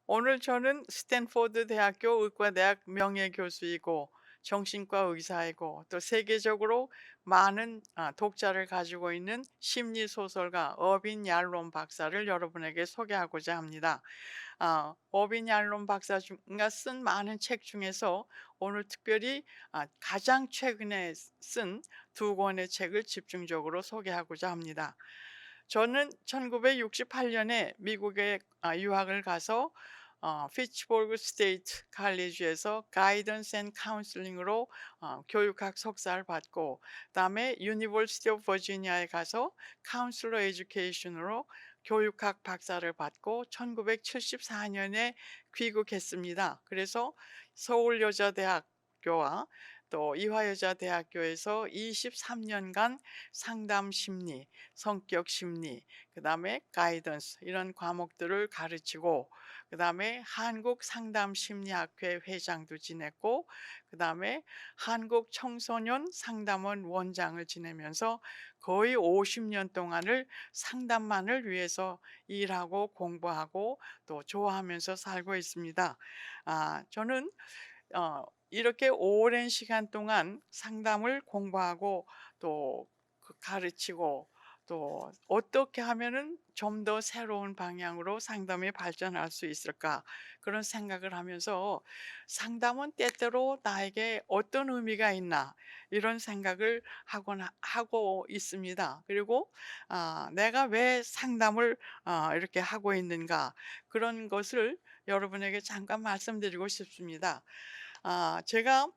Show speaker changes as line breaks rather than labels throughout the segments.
오늘 저는 스탠포드 대학교 의과대학 명예교수이고 정신과 의사이고 또 세계적으로 많은 독자를 가지고 있는 심리소설가 어빈 얄론 박사를 여러분에게 소개하고자 합니다. 어빈 얄론 박사가 쓴 많은 책 중에서 오늘 특별히 가장 최근에 쓴 두 권의 책을 집중적으로 소개하고자 합니다. 저는 1968년에 미국에 유학을 가서 피츠버그 스테이트 칼리지에서 가이던스 앤 카운슬링으로 교육학 석사를 받고, 그다음에 유니버시티 오브 버지니아에 가서 카운슬러 에듀케이션으로 교육학 박사를 받고 1974년에 귀국했습니다. 그래서 서울여자대학교와 또 이화여자대학교에서 23년간 상담 심리, 성격 심리, 그다음에 가이던스 이런 과목들을 가르치고, 그다음에 한국 상담 심리학회 회장도 지냈고, 그다음에 한국 청소년 상담원 원장을 지내면서 거의 50년 동안을 상담만을 위해서 일하고 공부하고 또 좋아하면서 살고 있습니다. 저는 이렇게 오랜 시간 동안 상담을 공부하고 또 가르치고 또 어떻게 하면은 좀 더 새로운 방향으로 상담이 발전할 수 있을까, 그런 생각을 하면서 상담은 때때로 나에게 어떤 의미가 있나 이런 생각을 하고 있습니다. 그리고 내가 왜 상담을 이렇게 하고 있는가, 그런 것을 여러분에게 잠깐 말씀드리고 싶습니다. 제가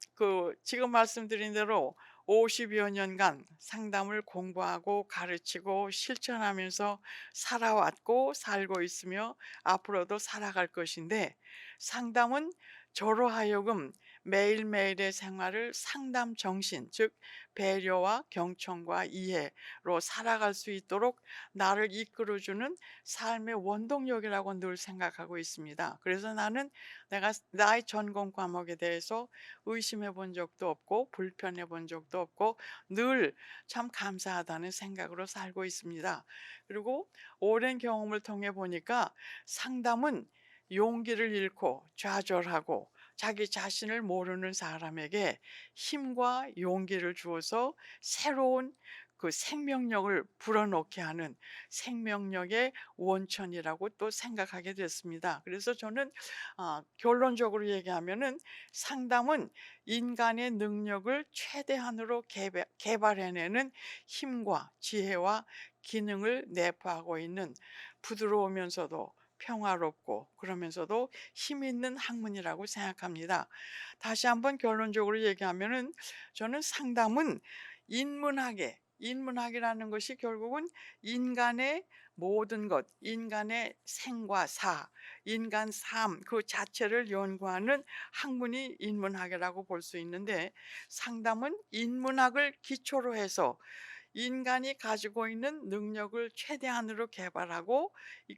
지금 말씀드린 대로 50여 년간 상담을 공부하고 가르치고 실천하면서 살아왔고 살고 있으며 앞으로도 살아갈 것인데, 상담은 저로 하여금 매일매일의 생활을 상담 정신, 즉 배려와 경청과 이해로 살아갈 수 있도록 나를 이끌어주는 삶의 원동력이라고 늘 생각하고 있습니다. 그래서 나는 내가 나의 전공 과목에 대해서 의심해 본 적도 없고 불편해 본 적도 없고 늘 참 감사하다는 생각으로 살고 있습니다. 그리고 오랜 경험을 통해 보니까 상담은 용기를 잃고 좌절하고 자기 자신을 모르는 사람에게 힘과 용기를 주어서 새로운 생명력을 불어넣게 하는 생명력의 원천이라고 또 생각하게 됐습니다. 그래서 저는 결론적으로 얘기하면은 상담은 인간의 능력을 최대한으로 개발해내는 힘과 지혜와 기능을 내포하고 있는 부드러우면서도 평화롭고 그러면서도 힘 있는 학문이라고 생각합니다. 다시 한번 결론적으로 얘기하면은 저는 상담은 인문학이라는 것이 결국은 인간의 모든 것, 인간의 생과 사, 인간 삶 그 자체를 연구하는 학문이 인문학이라고 볼 수 있는데, 상담은 인문학을 기초로 해서 인간이 가지고 있는 능력을 최대한으로 개발하고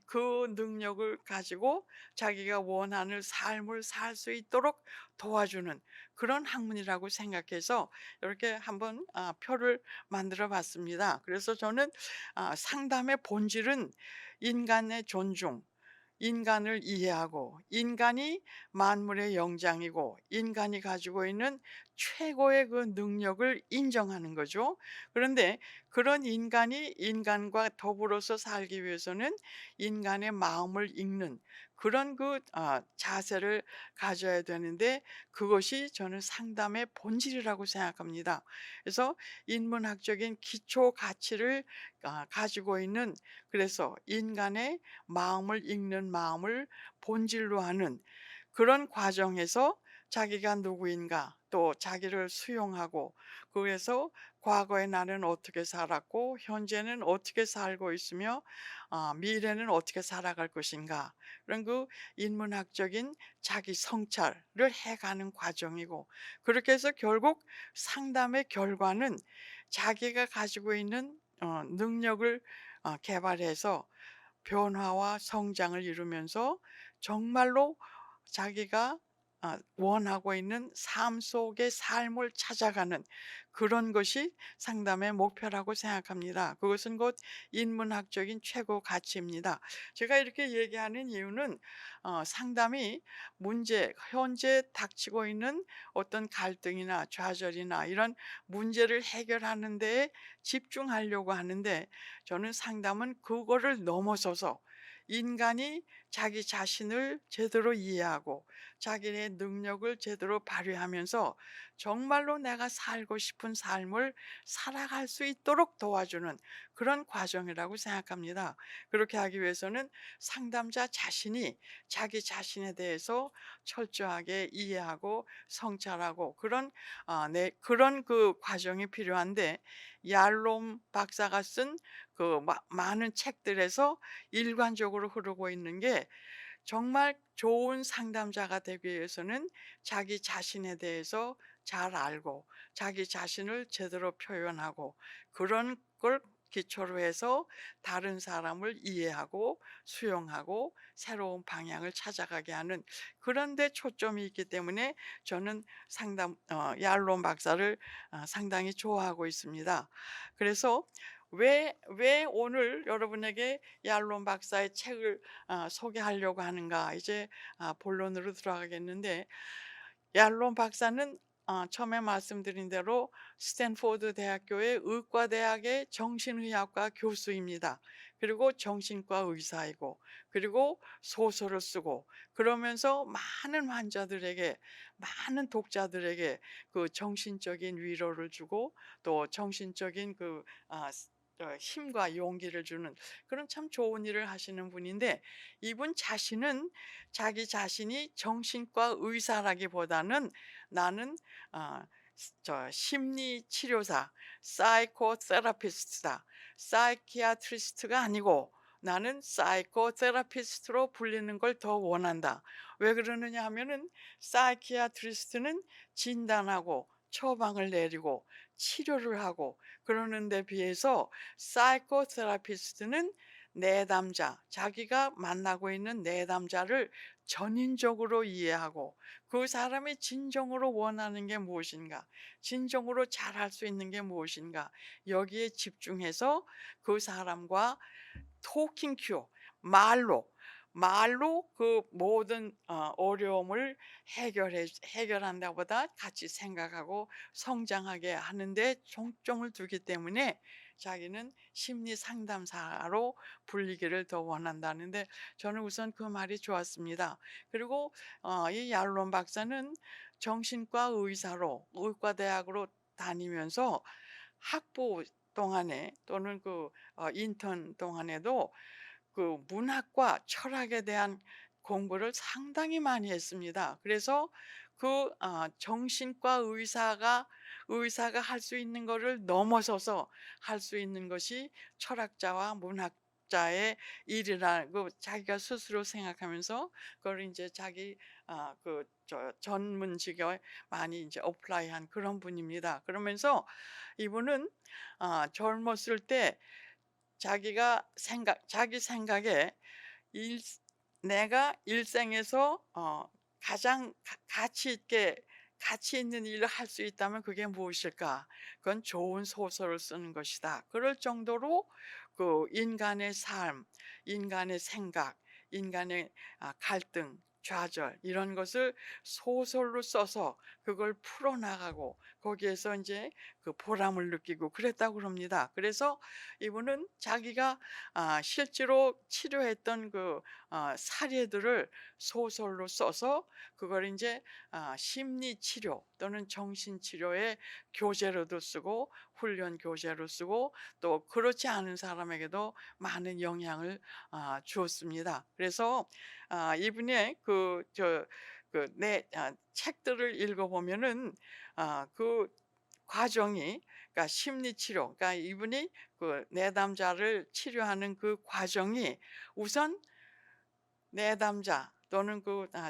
그 능력을 가지고 자기가 원하는 삶을 살 수 있도록 도와주는 그런 학문이라고 생각해서 이렇게 한번 표를 만들어 봤습니다. 그래서 저는 상담의 본질은 인간의 존중, 인간을 이해하고 인간이 만물의 영장이고 인간이 가지고 있는 최고의 그 능력을 인정하는 거죠. 그런데 그런 인간이 인간과 더불어서 살기 위해서는 인간의 마음을 읽는 그런 자세를 가져야 되는데, 그것이 저는 상담의 본질이라고 생각합니다. 그래서 인문학적인 기초 가치를 가지고 있는, 그래서 인간의 마음을 읽는 마음을 본질로 하는 그런 과정에서 자기가 누구인가 또 자기를 수용하고, 그래서 과거에 나는 어떻게 살았고 현재는 어떻게 살고 있으며 미래는 어떻게 살아갈 것인가, 그런 인문학적인 자기 성찰을 해가는 과정이고, 그렇게 해서 결국 상담의 결과는 자기가 가지고 있는 능력을 개발해서 변화와 성장을 이루면서 정말로 자기가 원하고 있는 삶 속의 삶을 찾아가는 그런 것이 상담의 목표라고 생각합니다. 그것은 곧 인문학적인 최고 가치입니다. 제가 이렇게 얘기하는 이유는 상담이 현재 닥치고 있는 어떤 갈등이나 좌절이나 이런 문제를 해결하는 데에 집중하려고 하는데, 저는 상담은 그거를 넘어서서 인간이 자기 자신을 제대로 이해하고 자기의 능력을 제대로 발휘하면서 정말로 내가 살고 싶은 삶을 살아갈 수 있도록 도와주는 그런 과정이라고 생각합니다. 그렇게 하기 위해서는 상담자 자신이 자기 자신에 대해서 철저하게 이해하고 성찰하고 그런 그 과정이 필요한데, 얄롬 박사가 쓴 그 많은 책들에서 일관적으로 흐르고 있는 게, 정말 좋은 상담자가 되기 위해서는 자기 자신에 대해서 잘 알고 자기 자신을 제대로 표현하고 그런 걸 기초로 해서 다른 사람을 이해하고 수용하고 새로운 방향을 찾아가게 하는 그런 데 초점이 있기 때문에 저는 얄론 박사를 상당히 좋아하고 있습니다. 그래서 왜 오늘 여러분에게 얄론 박사의 책을 소개하려고 하는가, 이제 본론으로 들어가겠는데, 얄론 박사는 처음에 말씀드린 대로 스탠포드 대학교의 의과대학의 정신의학과 교수입니다. 그리고 정신과 의사이고, 그리고 소설을 쓰고, 그러면서 많은 환자들에게, 많은 독자들에게 그 정신적인 위로를 주고 또 정신적인 힘과 용기를 주는 그런 참 좋은 일을 하시는 분인데, 이분 자신은 자기 자신이 정신과 의사라기보다는 나는 심리 치료사, 사이코테라피스트다, 사이키아트리스트가 아니고 나는 사이코테라피스트로 불리는 걸 더 원한다. 왜 그러느냐 하면은, 사이키아트리스트는 진단하고 처방을 내리고 치료를 하고 그러는 데 비해서, 사이코테라피스트는 내담자, 자기가 만나고 있는 내담자를 전인적으로 이해하고 그 사람이 진정으로 원하는 게 무엇인가, 진정으로 잘할 수 있는 게 무엇인가, 여기에 집중해서 그 사람과 토킹 큐어, 말로 그 모든 어려움을 해결한다보다 같이 생각하고 성장하게 하는데 중점을 두기 때문에 자기는 심리 상담사로 불리기를 더 원한다는데, 저는 우선 그 말이 좋았습니다. 그리고 이 얄론 박사는 정신과 의사로 의과대학으로 다니면서 학부 동안에 또는 인턴 동안에도 그 문학과 철학에 대한 공부를 상당히 많이 했습니다. 그래서 정신과 의사가 할 수 있는 거를 넘어서서 할 수 있는 것이 철학자와 문학자의 일이라고 자기가 스스로 생각하면서, 그걸 이제 자기 전문직에 많이 이제 어플라이한 그런 분입니다. 그러면서 이분은 젊었을 때 자기 생각에, 일 내가 일생에서 가장 가치 있는 일을 할 수 있다면 그게 무엇일까? 그건 좋은 소설을 쓰는 것이다. 그럴 정도로 그 인간의 삶, 인간의 생각, 인간의 갈등, 좌절 이런 것을 소설로 써서 그걸 풀어나가고 거기에서 이제 그 보람을 느끼고 그랬다고 그럽니다. 그래서 이분은 자기가 실제로 치료했던 사례들을 소설로 써서 그걸 이제 심리 치료 또는 정신 치료의 교재로도 쓰고 훈련 교재로 쓰고 또 그렇지 않은 사람에게도 많은 영향을 주었습니다. 그래서 이분의 책들을 읽어보면은 그 과정이, 그러니까 심리 치료, 그러니까 이분이 그 내담자를 치료하는 그 과정이, 우선 내담자 또는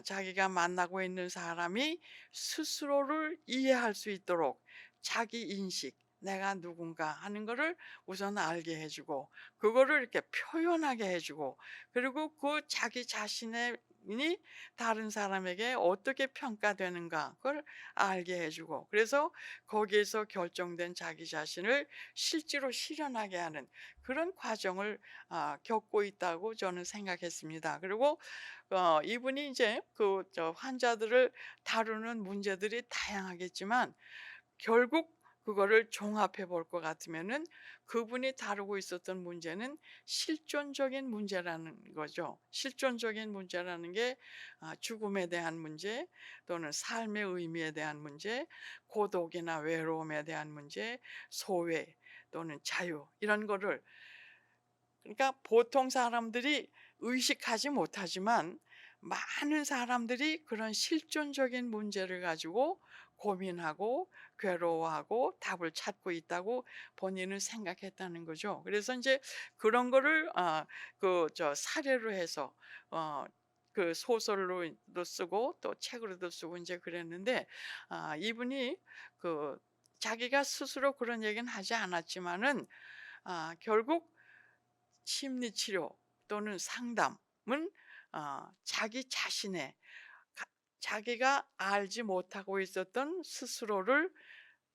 자기가 만나고 있는 사람이 스스로를 이해할 수 있도록 자기 인식, 내가 누군가 하는 거를 우선 알게 해 주고 그거를 이렇게 표현하게 해 주고 그리고 그 자기 자신의 이 다른 사람에게 어떻게 평가되는가 그걸 알게 해 주고 그래서 거기에서 결정된 자기 자신을 실제로 실현하게 하는 그런 과정을 겪고 있다고 저는 생각했습니다. 그리고 이분이 이제 그 환자들을 다루는 문제들이 다양하겠지만 결국 그거를 종합해 볼 것 같으면은 그분이 다루고 있었던 문제는 실존적인 문제라는 거죠. 실존적인 문제라는 게 죽음에 대한 문제 또는 삶의 의미에 대한 문제, 고독이나 외로움에 대한 문제, 소외 또는 자유 이런 거를 그러니까 보통 사람들이 의식하지 못하지만 많은 사람들이 그런 실존적인 문제를 가지고 고민하고 괴로워하고 답을 찾고 있다고 본인은 생각했다는 거죠. 그래서 이제 그런 거를 사례로 해서 어 그 소설로도 쓰고 또 책으로도 쓰고 이제 그랬는데 이분이 그 자기가 스스로 그런 얘기는 하지 않았지만은 결국 심리 치료 또는 상담은 자기 자신의 가 자기가 알지 못하고 있었던 스스로를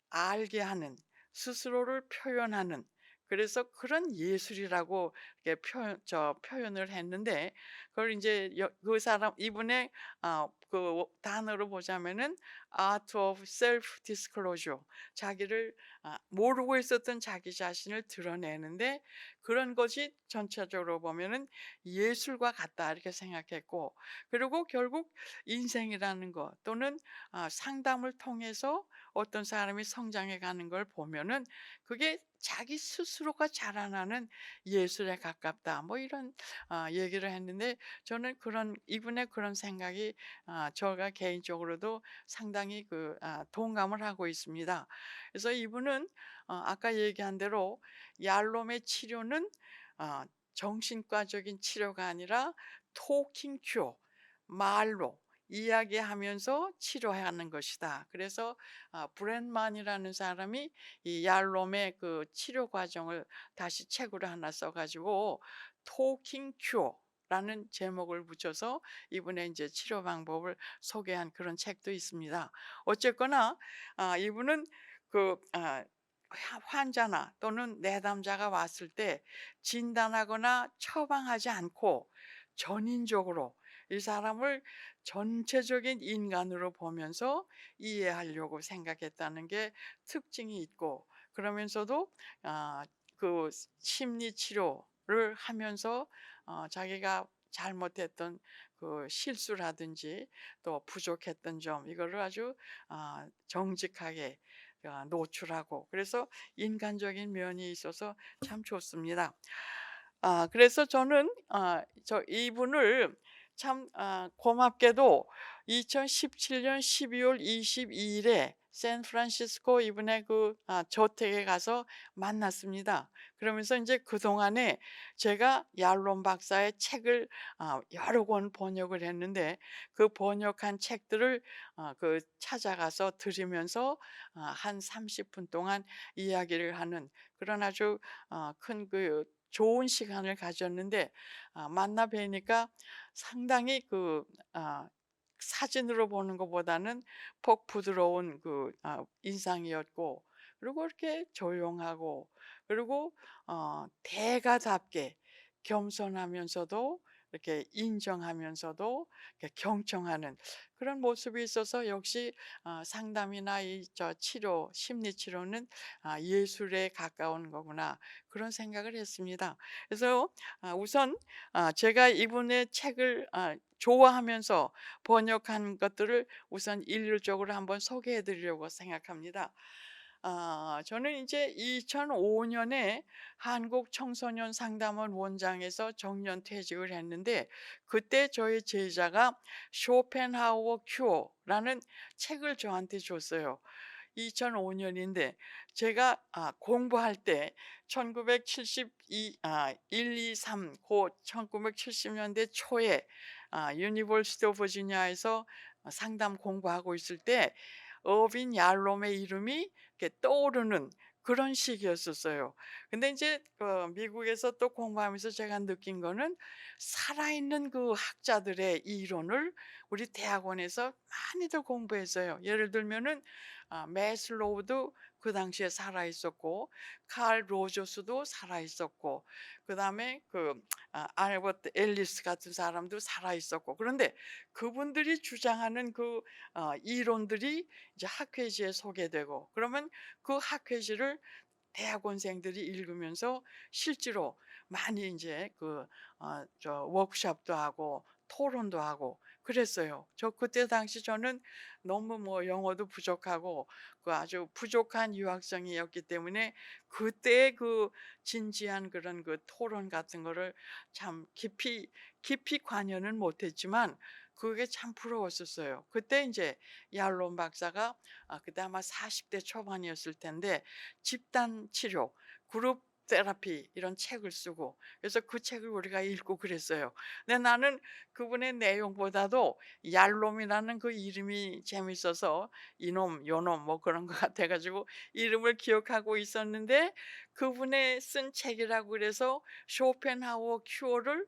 알게 하는 스스로를 표현하는 그래서 그런 예술이라고 이렇게 표현을 했는데 그걸 인제 그 사람 이분의 그 단어로 보자면은 Art of Self Disclosure 자기를 모르고 있었던 자기 자신을 드러내는데 그런 것이 전체적으로 보면은 '예술과 같다.' 이렇게 생각했고 그리고 결국 인생이라는 것 또는 상담을 통해서 어떤 사람이 성장해 가는 걸 보면은 그게 자기 스스로가 자라나는 예술에 가깝다. 뭐 이런 얘기를 했는데 저는 그런 이분의 그런 생각이 제가 개인적으로도 상당히 동감을 하고 있습니다. 그래서 이분은 아까 얘기한 대로 얄롬의 치료는 어 정신과적인 치료가 아니라 토킹 큐어 말로 이야기하면서 치료하는 것이다. 그래서 브랜만이라는 사람이 이 얄롬의 그 치료 과정을 다시 책으로 하나 써 가지고 토킹 큐어라는 제목을 붙여서 이분의 이제 치료 방법을 소개한 그런 책도 있습니다. 어쨌거나 이분은 그 환자나 또는 내담자가 왔을 때 진단하거나 처방하지 않고 전인적으로 이 사람을 전체적인 인간으로 보면서 이해하려고 생각했다는 게 특징이 있고 그러면서도 그 심리 치료를 하면서 자기가 잘못했던 그 실수라든지 또 부족했던 점 이거를 아주 정직하게 노출하고 그래서 인간적인 면이 있어서 참 좋습니다. 그래서 저는 이분을 참 고맙게도 2017년 12월 22 일에 샌프란시스코 이분의 저택에 가서 만났습니다. 그러면서 이제 그동안에 제가 얄론 박사의 책을 여러 권 번역을 했는데 그 번역한 책들을 찾아가서 들으면서 한 30분 동안 이야기를 하는 그런 아주 큰 좋은 시간을 가졌는데 만나 뵈니까 상당히 사진으로 보는 것보다는 퍽 부드러운 인상이었고 그리고 이렇게 조용하고 그리고 대가답게 겸손하면서도 이렇게 인정하면서도 이렇게 경청하는 그런 모습이 있어서 역시 상담이나 치료 심리 치료는 예술에 가까운 거구나 그런 생각을 했습니다. 그래서 우선 제가 이분의 책을 좋아하면서 번역한 것들을 우선 일률적으로 한번 소개해 드리려고 생각합니다. 저는 이제 2005 년에 한국 청소년 상담원 원장에서 정년 퇴직을 했는데 그때 저희 제자가 쇼펜하우어 큐어라는 책을 저한테 줬어요. 2005 년인데 제가 공부할 때 1972 1, 2, 3 고 1970 년대 초에 유니버시티 오브 버지니아에서 상담 공부하고 있을 때 어빈 얄롬의 이름이 이렇게 떠오르는 그런 시기였었어요. 근데 인제 미국에서 또 공부하면서 제가 느낀 거는 살아있는 그 학자들의 이론을 우리 대학원에서 많이들 공부했어요. 예를 들면은 매슬로우도 그 당시에 살아 있었고 칼 로저스도 살아 있었고 그다음에 알버트 앨리스 같은 사람도 살아 있었고 그런데 그분들이 주장하는 이론들이 이제 학회지에 소개되고 그러면 그 학회지를 대학원생들이 읽으면서 실제로 많이 인제 워크숍도 하고 토론도 하고 그랬어요. 그때 당시 저는 너무 영어도 부족하고 아주 부족한 유학생이었기 때문에 그때의 진지한 그런 토론 같은 거를 참 깊이 관여는 못 했지만 그게 참 부러웠었어요. 그때 인제 얄론 박사가 그때 아마 40대 초반이었을 텐데 집단 치료, 그룹 테라피 이런 책을 쓰고 그래서 그 책을 우리가 읽고 그랬어요. 근데 나는 그분의 내용보다도 얄롬이라는 그 이름이 재밌어서 이놈, 요놈 뭐 그런 것 같아 가지고 이름을 기억하고 있었는데 그분의 쓴 책이라고 그래서 쇼펜하우어 큐어를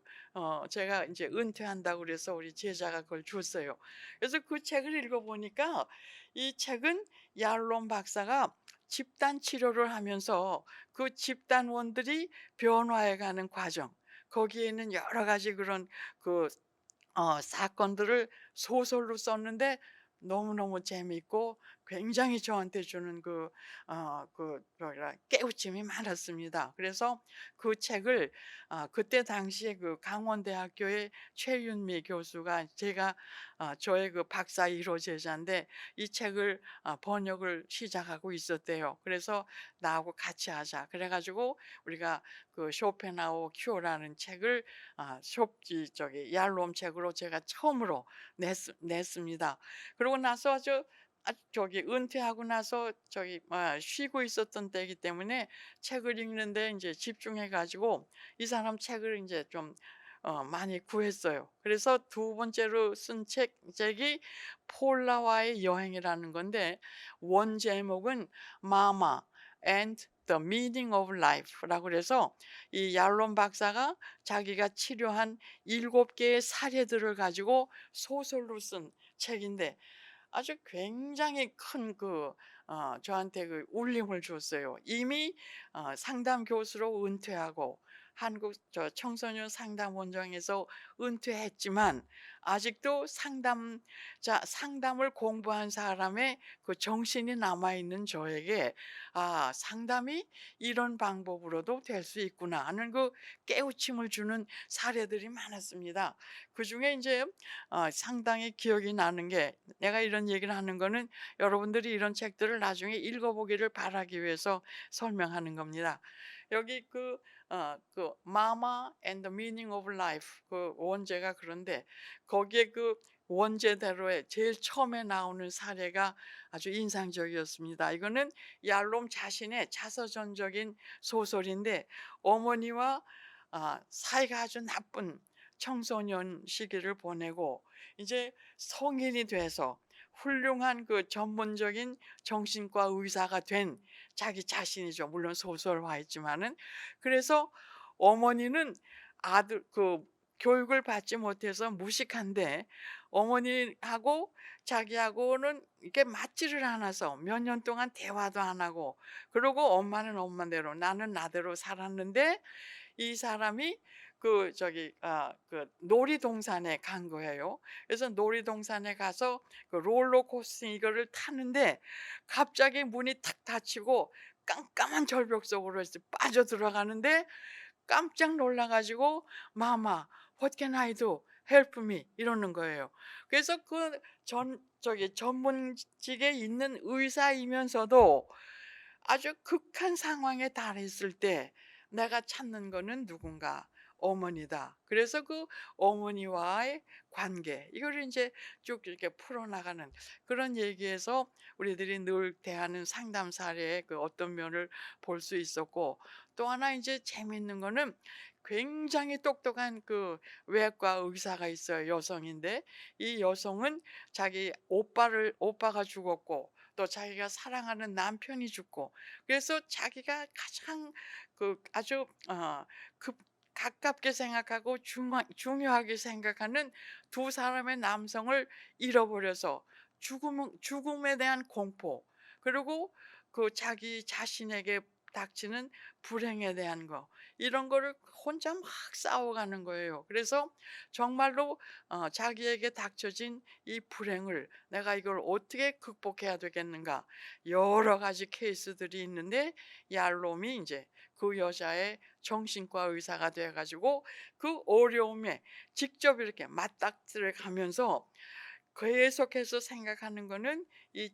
제가 이제 은퇴한다고 그래서 우리 제자가 그걸 줬어요. 그래서 그 책을 읽어 보니까 이 책은 얄롬 박사가 집단 치료를 하면서 그 집단원들이 변화해 가는 과정 거기에는 여러 가지 그런 그 사건들을 소설로 썼는데 너무너무 재미있고 굉장히 저한테 주는 뭐라 깨우침이 많았습니다. 그래서 그 책을 그때 당시에 강원대학교의 최윤미 교수가 제가 저의 박사 1호 제자인데 이 책을 번역을 시작하고 있었대요. 그래서 나하고 같이 하자. 그래 가지고 우리가 쇼펜하우어 큐어라는 책을 아 숍 이 저기 얄롬 책으로 제가 처음으로 냈습니다. 그러고 나서 저기 은퇴하고 나서 쉬고 있었던 때이기 때문에 책을 읽는데 인제 집중해 가지고 이 사람 책을 인제 좀 많이 구했어요. 그래서 두 번째로 쓴 책이 폴라와의 여행이라는 건데 원 제목은 Mama and the Meaning of Life라고 그래서 이 얄론 박사가 자기가 치료한 7개의 사례들을 가지고 소설로 쓴 책인데 아주 굉장히 큰 저한테 울림을 줬어요. 이미 상담 교수로 은퇴하고 한국 청소년 상담원장에서 은퇴했지만 아직도 상담을 공부한 사람의 그 정신이 남아 있는 저에게 '아 상담이 이런 방법으로도 될 수 있구나.' 하는 깨우침을 주는 사례들이 많았습니다. 그중에 이제 상당히 기억이 나는 게 내가 이런 얘기를 하는 거는 여러분들이 이런 책들을 나중에 읽어보기를 바라기 위해서 설명하는 겁니다. 여기 Mama and the Meaning of Life 원제가 그런데 거기에 원제대로의 제일 처음에 나오는 사례가 아주 인상적이었습니다. 이거는 얄롬 자신의 자서전적인 소설인데 어머니와 사이가 아주 나쁜 청소년 시기를 보내고 이제 성인이 돼서 훌륭한 전문적인 정신과 의사가 된 자기 자신이죠. 물론 소설화했지만은. 그래서 어머니는 아들 교육을 받지 못해서 무식한데 어머니하고 자기하고는 이렇게 맞지를 않아서 몇 년 동안 대화도 안 하고 그러고 엄마는 엄마대로 나는 나대로 살았는데 이 사람이 놀이동산에 간 거예요. 그래서 놀이동산에 가서 롤러코스터 이거를 타는데 갑자기 문이 탁 닫히고 깜깜한 절벽 속으로 이제 빠져들어가는데 깜짝 놀라 가지고 "마마, what can I do? help me." 이러는 거예요. 그래서 전문직에 있는 의사이면서도 아주 극한 상황에 달했을 때 내가 찾는 거는 누군가? 어머니다. 그래서 어머니와의 관계 이거를 인제 쭉 이렇게 풀어나가는 그런 얘기에서 우리들이 늘 대하는 상담 사례의 어떤 면을 볼 수 있었고 또 하나 인제 재미있는 거는 굉장히 똑똑한 외과 의사가 있어요. 여성인데 이 여성은 자기 오빠가 죽었고 또 자기가 사랑하는 남편이 죽고, 그래서 자기가 가장 아주 급 가깝게 생각하고 중요하게 생각하는 두 사람의 남성을 잃어버려서 죽음에 대한 공포, 그리고 자기 자신에게 닥치는 불행에 대한 거, 이런 거를 혼자 막 싸워가는 거예요. 그래서 정말로 자기에게 닥쳐진 이 불행을 내가 이걸 어떻게 극복해야 되겠는가, 여러 가지 케이스들이 있는데 얄롬이 이제 그 여자의 정신과 의사가 돼 가지고 그 어려움에 직접 이렇게 맞닥뜨려 가면서 계속해서 생각하는 거는 이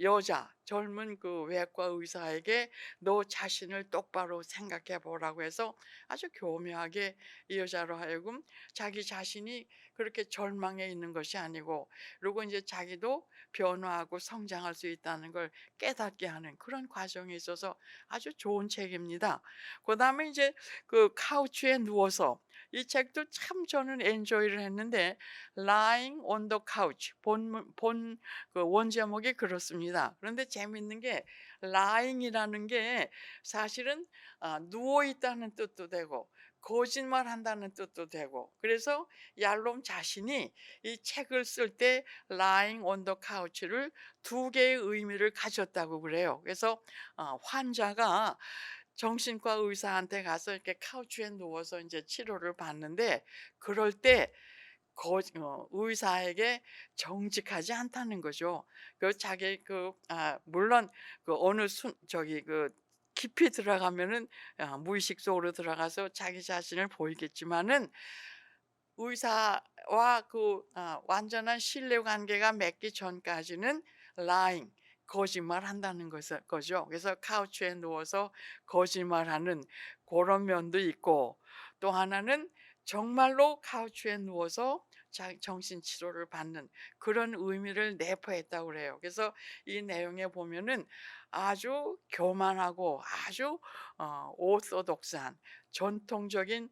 여자 젊은 그 외과 의사에게 너 자신을 똑바로 생각해 보라고 해서 아주 교묘하게 이 여자로 하여금 자기 자신이 그렇게 절망에 있는 것이 아니고, 그리고 이제 자기도 변화하고 성장할 수 있다는 걸 깨닫게 하는 그런 과정이 있어서 아주 좋은 책입니다. 그다음에 이제 그 카우치에 누워서, 이 책도 참 저는 엔조이를 했는데 Lying on the couch, 그 원제목이 그렇습니다. 그런데 재밌는 게 lying이라는 게 사실은 누워 있다는 뜻도 되고 거짓말한다는 뜻도 되고, 그래서 얄롬 자신이 이 책을 쓸 때 lying on the couch를 두 개의 의미를 가졌다고 그래요. 그래서 환자가 정신과 의사한테 가서 이렇게 카우치에 누워서 이제 치료를 받는데, 그럴 때 의사에게 정직하지 않다는 거죠. 자기 물론 어느 순 저기 깊이 들어가면은 무의식 속으로 들어가서 자기 자신을 보이겠지만은, 의사와 완전한 신뢰 관계가 맺기 전까지는 lying, 거짓말한다는 거죠. 그래서 카우치에 누워서 거짓말하는 그런 면도 있고, 또 하나는 정말로 카우치에 누워서 정신 치료를 받는 그런 의미를 내포했다고 그래요. 그래서 이 내용에 보면은 아주 교만하고 아주 오소독스한 전통적인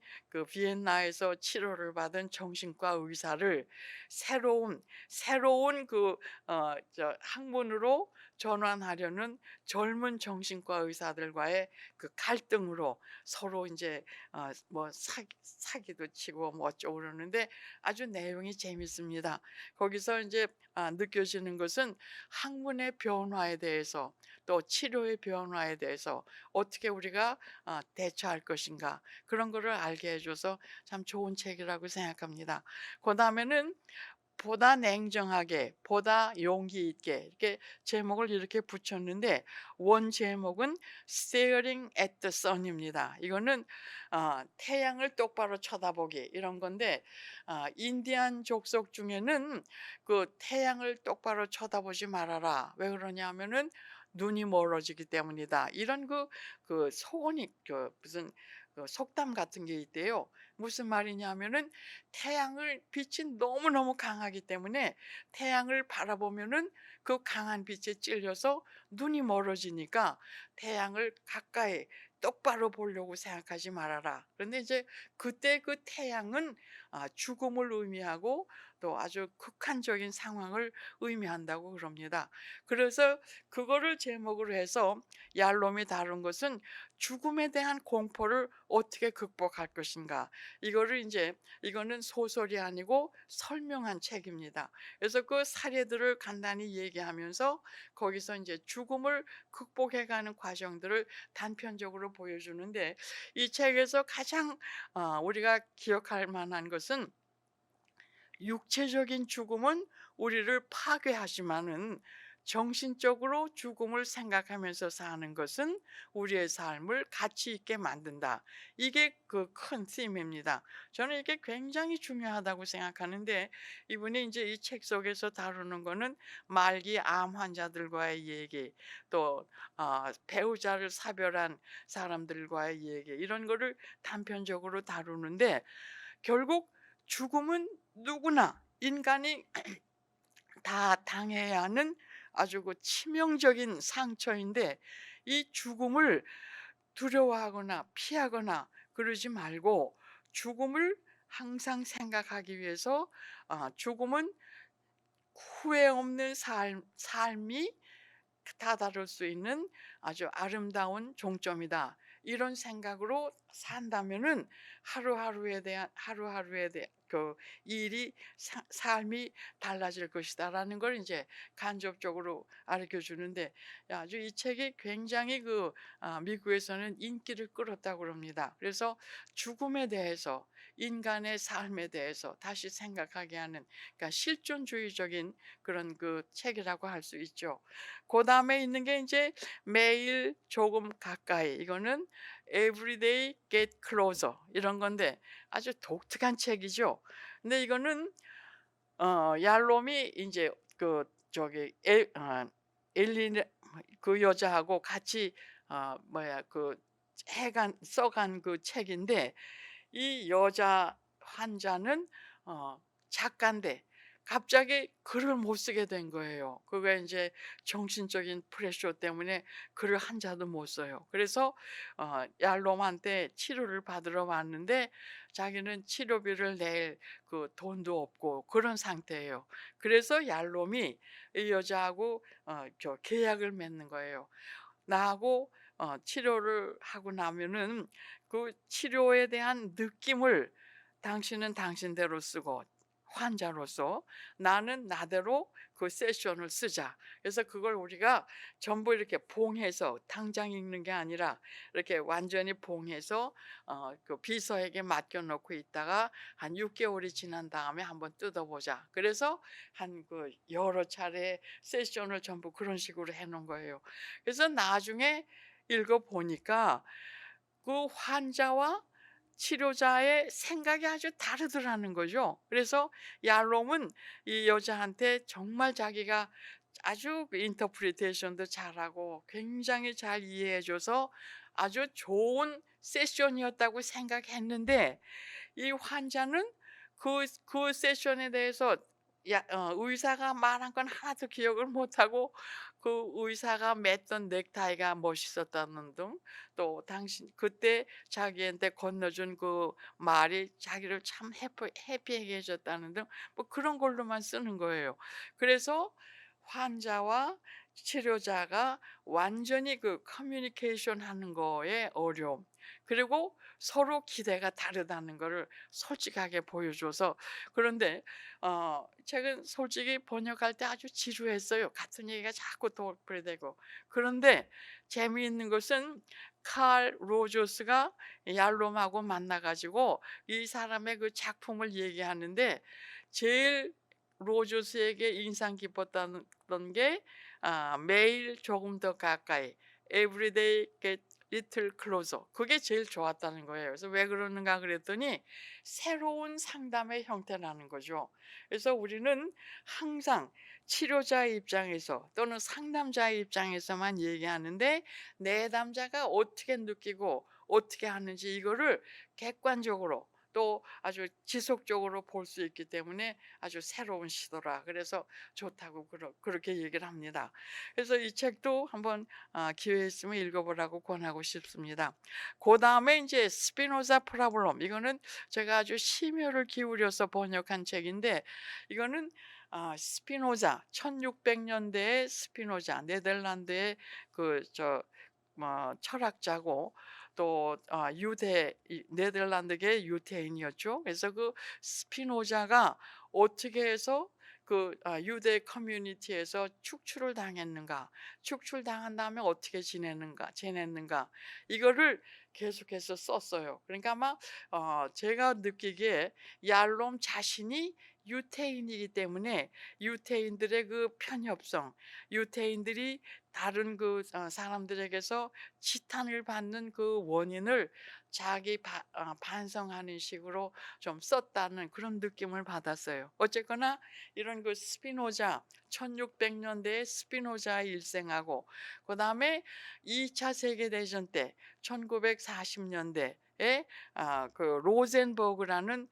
비엔나에서 치료를 받은 정신과 의사를 새로운 학문으로 전환하려는 젊은 정신과 의사들과의 그 갈등으로 서로 이제 뭐 사기도 치고 뭐 어쩌고 그러는데 아주 내용이 재밌습니다. 거기서 이제 느껴지는 것은 학문의 변화에 대해서, 또 치료의 변화에 대해서 어떻게 우리가 대처할 것인가, 그런 거를 알게 해줘서 참 좋은 책이라고 생각합니다. 그다음에는 보다 냉정하게, 보다 용기 있게, 이렇게 제목을 이렇게 붙였는데 원 제목은 Staring at the Sun입니다. 이거는 태양을 똑바로 쳐다보기, 이런 건데 인디안 족속 중에는 태양을 똑바로 쳐다보지 말아라, 왜 그러냐면은 눈이 멀어지기 때문이다, 이런 소원이 무슨 속담 같은 게 있대요. 무슨 말이냐면은 태양을 빛이 너무너무 강하기 때문에 태양을 바라보면은 그 강한 빛에 찔려서 눈이 멀어지니까 태양을 가까이 똑바로 보려고 생각하지 말아라. 그런데 이제 그때 그 태양은 죽음을 의미하고 또 아주 극한적인 상황을 의미한다고 그럽니다. 그래서 그거를 제목으로 해서 얄롬이 다룬 것은 죽음에 대한 공포를 어떻게 극복할 것인가. 이거는 소설이 아니고 설명한 책입니다. 그래서 그 사례들을 간단히 얘기하면서 거기서 이제 죽음을 극복해가는 과정들을 단편적으로 보여주는데, 이 책에서 가장 우리가 기억할 만한 것은 육체적인 죽음은 우리를 파괴하지만은 정신적으로 죽음을 생각하면서 사는 것은 우리의 삶을 가치 있게 만든다. 이게 그 큰 팀입니다. 저는 이게 굉장히 중요하다고 생각하는데, 이분이 이제 이 책 속에서 다루는 거는 말기 암 환자들과의 얘기, 또 배우자를 사별한 사람들과의 얘기, 이런 거를 단편적으로 다루는데, 결국 죽음은 누구나 인간이 다 당해야 하는 아주 치명적인 상처인데, 이 죽음을 두려워하거나 피하거나 그러지 말고 죽음을 항상 생각하기 위해서 죽음은 후회 없는 삶이 다다를 수 있는 아주 아름다운 종점이다. 이런 생각으로 산다면은 하루하루에 대한 그 일이 삶이 달라질 것이다라는 걸 이제 간접적으로 가르쳐 주는데, 아주 이 책이 굉장히 미국에서는 인기를 끌었다고 그럽니다. 그래서 죽음에 대해서, 인간의 삶에 대해서 다시 생각하게 하는, 그러니까 실존주의적인 그런 그 책이라고 할 수 있죠. 그다음에 있는 게 이제 매일 조금 가까이, 이거는 Everyday Get Closer 이런 건데 아주 독특한 책이죠. 근데 이거는 얄롬이 인제 그 저기 엘린, 그 여자하고 같이 뭐야 해간 써간 그 책인데, 이 여자 환자는 작가인데 갑자기 글을 못 쓰게 된 거예요. 그게 인제 정신적인 프레셔 때문에 글을 한 자도 못 써요. 그래서 얄롬한테 치료를 받으러 왔는데 자기는 치료비를 낼 그 돈도 없고 그런 상태예요. 그래서 얄롬이 이 여자하고 계약을 맺는 거예요. 나하고 치료를 하고 나면은 그 치료에 대한 느낌을 당신은 당신대로 쓰고 환자로서 나는 나대로 그 세션을 쓰자. 그래서 그걸 우리가 전부 이렇게 봉해서 당장 읽는 게 아니라 이렇게 완전히 봉해서 그 비서에게 맡겨 놓고 있다가 한 6개월이 지난 다음에 한번 뜯어보자. 그래서 한 여러 차례 세션을 전부 그런 식으로 해 놓은 거예요. 그래서 나중에 읽어 보니까 그 환자와 치료자의 생각이 아주 다르더라는 거죠. 그래서 얄롬은 이 여자한테 정말 자기가 아주 인터프리테이션도 잘하고 굉장히 잘 이해해 줘서 아주 좋은 세션이었다고 생각했는데, 이 환자는 그 세션에 대해서 의사가 말한 건 하나도 기억을 못하고 그 의사가 맸던 넥타이가 멋있었다는 등, 또 당신 그때 자기한테 건네준 그 말이 자기를 참 해피하게 해줬다는 등, 뭐 그런 걸로만 쓰는 거예요. 그래서 환자와 치료자가 완전히 그 커뮤니케이션 하는 거에 어려움, 그리고 서로 기대가 다르다는 거를 솔직하게 보여줘서. 그런데 책은 솔직히 번역할 때 아주 지루했어요. 같은 얘기가 자꾸 되고. 그런데 재미있는 것은 칼 로저스가 얄롬하고 만나 가지고 이 사람의 그 작품을 얘기하는데, 제일 로저스에게 인상 깊었다는 게 매일 조금 더 가까이, Everyday Get Little Closer, 그게 제일 좋았다는 거예요. 그래서 왜 그러는가 그랬더니 새로운 상담의 형태라는 거죠. 그래서 우리는 항상 치료자의 입장에서 또는 상담자의 입장에서만 얘기하는데, 내담자가 어떻게 느끼고 어떻게 하는지 이거를 객관적으로 또 아주 지속적으로 볼 수 있기 때문에 아주 새로운 시도라. 그래서 좋다고 그렇게 얘기를 합니다. 그래서 이 책도 한번 기회 있으면 읽어보라고 권하고 싶습니다. 그다음에 이제 스피노자 프라블럼, 이거는 제가 아주 심혈을 기울여서 번역한 책인데, 이거는 스피노자, 1600년대의 스피노자, 네덜란드의 철학자고, 또 네덜란드계 유대인이었죠. 그래서 그 스피노자가 어떻게 해서 유대 커뮤니티에서 축출을 당했는가, 축출당한 다음에 어떻게 지냈는가, 이거를 계속해서 썼어요. 그러니까 아마 제가 느끼기에 얄롬 자신이 유태인이기 때문에 유태인들의 그 편협성, 유태인들이 다른 사람들에게서 지탄을 받는 그 원인을 반성하는 식으로 좀 썼다는 그런 느낌을 받았어요. 어쨌거나 이런 스피노자, 1600년대의 스피노자의 일생하고, 그다음에 2차 세계대전 때 1940년대에 로젠버그라는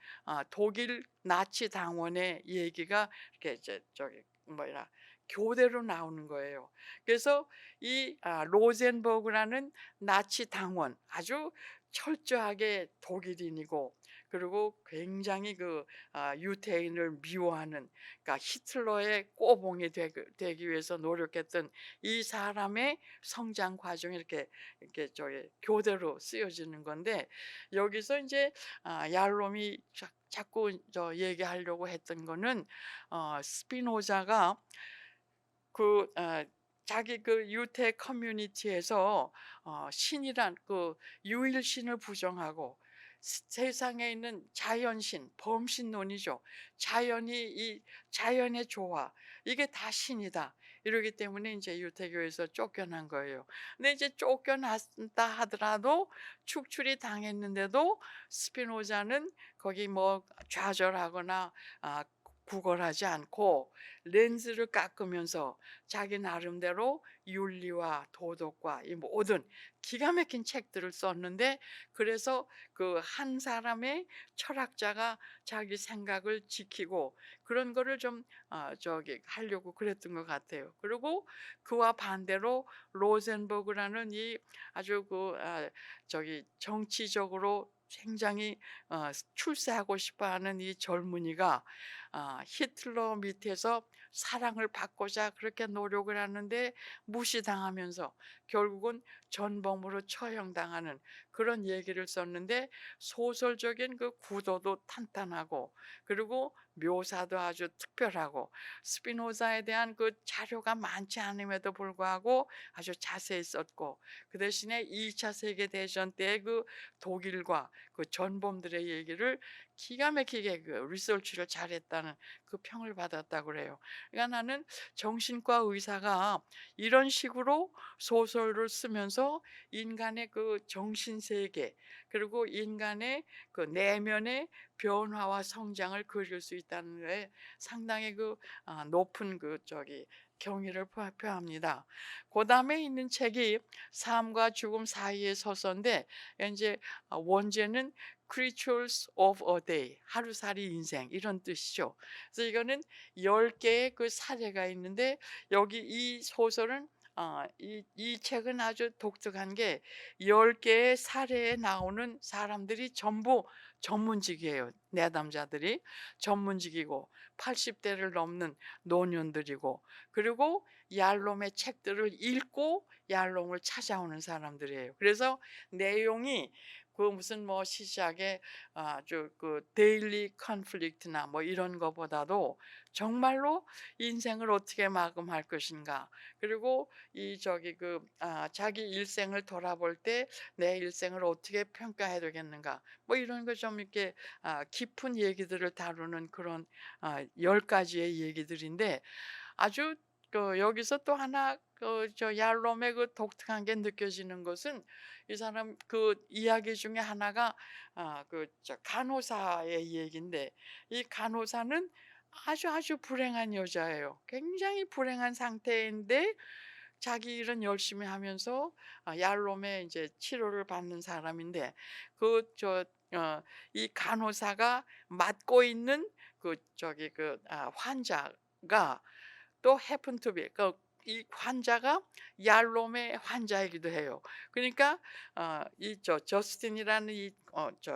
독일 나치 당원의 얘기가 이렇게 저기 뭐야 교대로 나오는 거예요. 그래서 이 로젠버그라는 나치 당원, 아주 철저하게 독일인이고, 그리고 굉장히 유태인을 미워하는, 그러니까 히틀러의 꼬봉이 되기 위해서 노력했던 이 사람의 성장 과정이 이렇게 저기 교대로 쓰여지는 건데, 여기서 이제 얄롬이 자꾸 얘기하려고 했던 거는 스피노자가 그 자기 유태 커뮤니티에서 신이란 유일신을 부정하고 세상에 있는 자연신, 범신론이죠. 이 자연의 조화, 이게 다 신이다. 이러기 때문에 이제 유태교에서 쫓겨난 거예요. 근데 이제 쫓겨났다 하더라도, 축출이 당했는데도 스피노자는 거기 뭐 좌절하거나 구걸하지 않고 렌즈를 깎으면서 자기 나름대로 윤리와 도덕과 이 모든 기가 막힌 책들을 썼는데, 그래서 그 한 사람의 철학자가 자기 생각을 지키고 그런 거를 좀 저기 하려고 그랬던 것 같아요. 그리고 그와 반대로 로젠버그라는 이 아주 저기 정치적으로 굉장히 출세하고 싶어하는 이 젊은이가 히틀러 밑에서 사랑을 받고자 그렇게 노력을 하는데 무시당하면서 결국은 전범으로 처형당하는 그런 얘기를 썼는데, 소설적인 그 구도도 탄탄하고 그리고 묘사도 아주 특별하고, 스피노자에 대한 그 자료가 많지 않음에도 불구하고 아주 자세히 썼고, 그 대신에 2차 세계대전 때 그 독일과 그 전범들의 얘기를 기가 막히게 리서치를 잘했다는 그 평을 받았다고 그래요. 그러니까 나는 정신과 의사가 이런 식으로 소설을 쓰면서 인간의 그 정신 세계, 그리고 인간의 그 내면의 변화와 성장을 그릴 수 있다는 게 상당히 높은 경의를 표합니다. 그 다음에 있는 책이 삶과 죽음 사이의 서서인데, 이제 원제는 Creatures of a Day, 하루살이 인생, 이런 뜻이죠. 그래서 이거는 10개의 그 사례가 있는데, 여기 이 소설은 이 책은 아주 독특한 게 10개의 사례에 나오는 사람들이 전부 전문직이에요. 내담자들이 전문직이고 80대를 넘는 노년들이고, 그리고 얄롬의 책들을 읽고 얄롬을 찾아오는 사람들이에요. 그래서 내용이 무슨 뭐 시시하게 아주 데일리 컨플릭트나 뭐 이런 거보다도 정말로 인생을 어떻게 마감할 것인가, 그리고 이 자기 일생을 돌아볼 때 내 일생을 어떻게 평가해야 되겠는가, 뭐 이런 거 좀 이렇게 깊은 얘기들을 다루는 그런 10가지의 얘기들인데, 아주 여기서 또 하나 얄롬의 독특한 게 느껴지는 것은, 이 사람 이야기 중에 하나가 간호사의 얘기인데, 이 간호사는 아주 아주 불행한 여자예요. 굉장히 불행한 상태인데 자기 일은 열심히 하면서 얄롬의 이제 치료를 받는 사람인데, 이 간호사가 맡고 있는 환자가 또 happen to be, 이 환자가 얄롬의 환자이기도 해요. 그러니까 저스틴이라는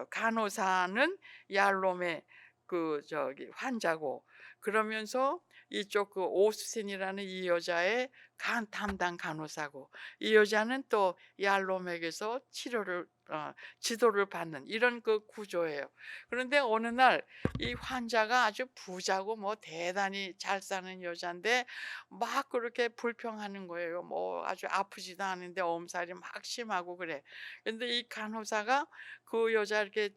간호사는 얄롬의 환자고, 그러면서 이쪽 오스틴이라는 이 여자의 간 담당 간호사고, 이 여자는 또 얄롬에게서 지도를 받는 이런 구조예요. 그런데 어느 날 이 환자가 아주 부자고 뭐 대단히 잘 사는 여잔데 막 그렇게 불평하는 거예요. 뭐 아주 아프지도 않은데 엄살이 막 심하고 그래. 근데 이 간호사가 그 여자 이렇게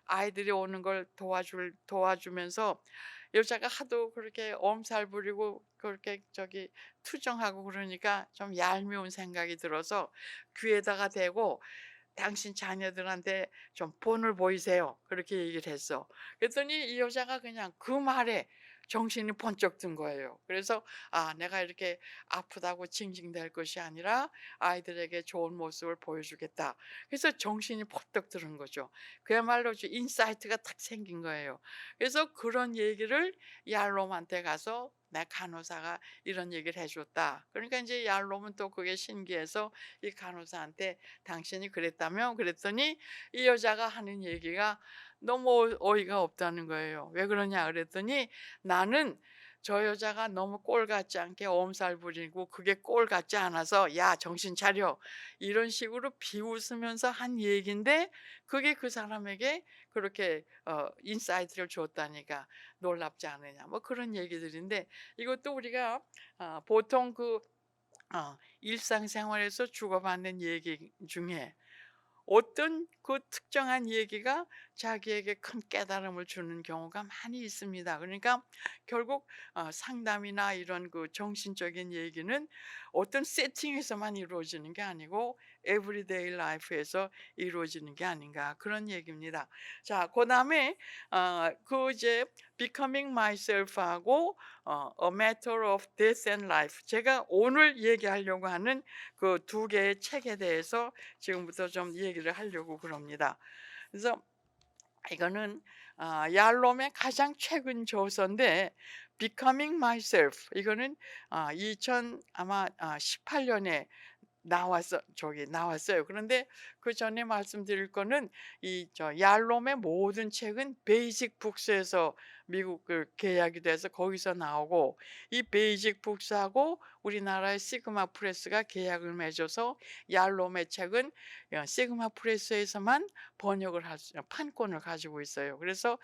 아이들이 오는 걸 도와주면서, 여자가 하도 그렇게 엄살 부리고 그렇게 투정하고 그러니까 좀 얄미운 생각이 들어서 귀에다가 대고 "당신 자녀들한테 좀 본을 보이세요." 그렇게 얘기를 했어. 그랬더니 이 여자가 그냥 그 말에 정신이 번쩍 든 거예요. 그래서 '아, 내가 이렇게 아프다고 징징댈 것이 아니라 아이들에게 좋은 모습을 보여주겠다.' 그래서 정신이 번뜩 드는 거죠. 그야말로 인사이트가 딱 생긴 거예요. 그래서 그런 얘기를 얄롬한테 가서 "내 간호사가 이런 얘기를 해 줬다." 그러니까 이제 얄롬은 또 그게 신기해서 이 간호사한테 "당신이 그랬다며?" 그랬더니 이 여자가 하는 얘기가 너무 어이가 없다는 거예요. "왜 그러냐?" 그랬더니 "나는 저 여자가 너무 꼴 같지 않게 엄살 부리고 그게 꼴 같지 않아서 야 정신 차려." 이런 식으로 비웃으면서 한 얘기인데 그게 그 사람에게 그렇게 인사이트를 줬다니까 놀랍지 않으냐. 뭐 그런 얘기들인데 이것도 우리가 보통 일상생활에서 주고받는 얘기 중에 어떤 그 특정한 얘기가 자기에게 큰 깨달음을 주는 경우가 많이 있습니다. 그러니까 결국 상담이나 이런 그 정신적인 얘기는 어떤 세팅에서만 이루어지는 게 아니고 에브리데이 라이프에서 이루어지는 게 아닌가 그런 얘기입니다. 자, 그다음에 그 이제 Becoming Myself하고 A Matter of Death and Life, 제가 오늘 얘기하려고 하는 그 두 개의 책에 대해서 지금부터 좀 얘기를 하려고 그럽니다. 그래서 이거는 얄롬의 가장 최근 저서인데 Becoming Myself, 이거는 2000 아마 18년에 나왔어요. 그런데 그전에 말씀드릴 거는 이 얄롬의 모든 책은 베이직 북스에서 미국 계약이 돼서 거기서 나오고, 이 베이직 북스하고 우리나라의 시그마 프레스가 계약을 맺어서 얄롬의 책은 시그마 프레스에서만 번역을 할 수 판권을 가지고 있어요. 그래서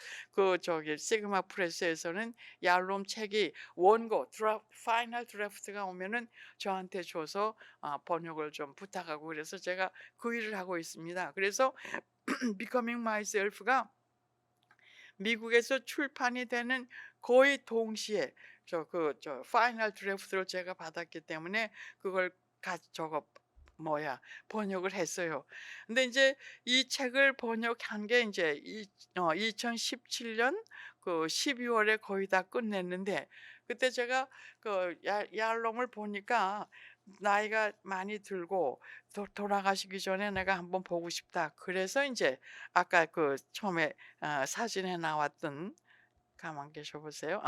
시그마 프레스에서는 얄롬 책이 원고 파이널 드래프트가 오면은 저한테 줘서 번역을 좀 부탁하고, 그래서 제가 그 일을 하고 있습니다. 그래서 Becoming Myself가 미국에서 출판이 되는 거의 동시에 파이널 드래프트를 제가 받았기 때문에 그걸 저거 번역을 했어요. 근데 이제 이 책을 번역한 게 이제 2017년 그 12월에 거의 다 끝냈는데, 그때 제가 얄롬을 보니까 나이가 많이 들고 돌아가시기 전에 내가 한번 보고 싶다. 그래서 이제 아까 처음에 사진에 나왔던, 가만 계셔 보세요.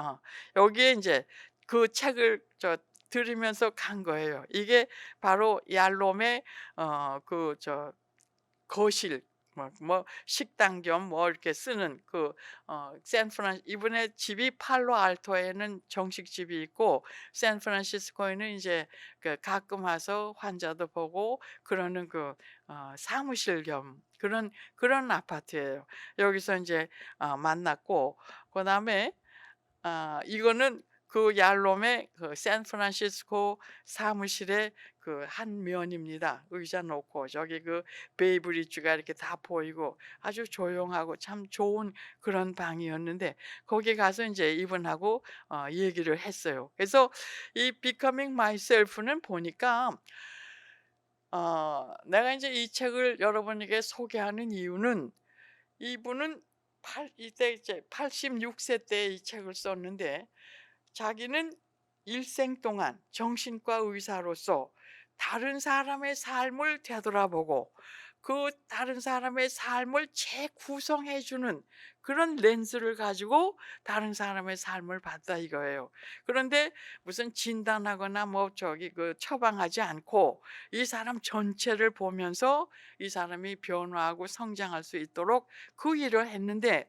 여기에 이제 그 책을 들으면서 간 거예요. 이게 바로 얄롬의 거실, 식당 겸 이렇게 쓰는 이분의 집이 팔로 알토에는 정식 집이 있고 샌프란시스코에는 이제 가끔 와서 환자도 보고 그러는 사무실 겸 그런 아파트예요. 여기서 이제 만났고, 그다음에 이거는 얄롬의 샌프란시스코 사무실의 한 면입니다. 의자 놓고 저기 베이브리지가 이렇게 다 보이고 아주 조용하고 참 좋은 그런 방이었는데, 거기 가서 이제 이분하고 얘기를 했어요. 그래서 이 Becoming Myself는 보니까 내가 이제 이 책을 여러분에게 소개하는 이유는, 이분은 이때 이제 86세 때 이 책을 썼는데 자기는 일생 동안 정신과 의사로서 다른 사람의 삶을 되돌아보고 그 다른 사람의 삶을 재구성해 주는 그런 렌즈를 가지고 다른 사람의 삶을 봤다 이거예요. 그런데 무슨 진단하거나 처방하지 않고 이 사람 전체를 보면서 이 사람이 변화하고 성장할 수 있도록 그 일을 했는데,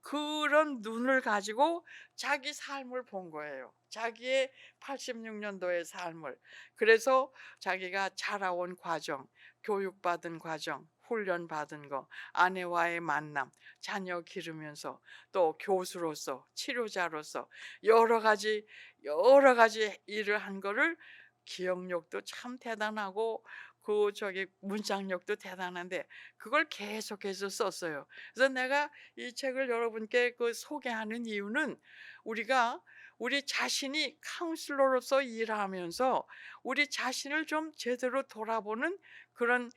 그런 눈을 가지고 자기 삶을 본 거예요. 자기의 86년도의 삶을. 그래서 자기가 자라온 과정, 교육받은 과정, 훈련받은 거, 아내와의 만남, 자녀 기르면서 또 교수로서, 치료자로서 여러 가지 일을 한 거를, 기억력도 참 대단하고 문장력도 대단한데 그걸 계속해서 썼어요. 그래서 내가 이 책을 여러분께 소개하는 이유는, 우리가 우리 자신이 카운슬러로서 일하면서 우리 자신을 좀 제대로 돌아보는 그런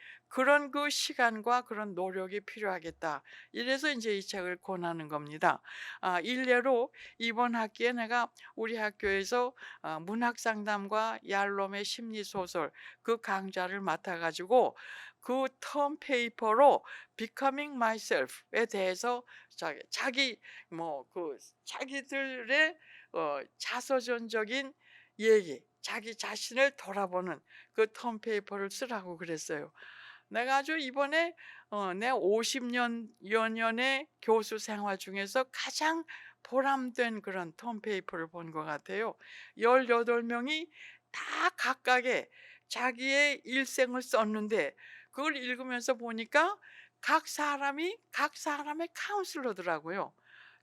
시간과 그런 노력이 필요하겠다. 이래서 이제 이 책을 권하는 겁니다. 일례로 이번 학기에 내가 우리 학교에서 문학 상담과 얄롬의 심리 소설 강좌를 맡아가지고 텀 페이퍼로 Becoming Myself에 대해서 자기들의 자서전적인 얘기, 자기 자신을 돌아보는 텀 페이퍼를 쓰라고 그랬어요. 내가 아주 이번에 내 50여 년의 교수 생활 중에서 가장 보람된 그런 텀페이퍼를 본 것 같아요. 18명이 다 각각의 자기의 일생을 썼는데 그걸 읽으면서 보니까 각 사람이 각 사람의 카운슬러더라고요.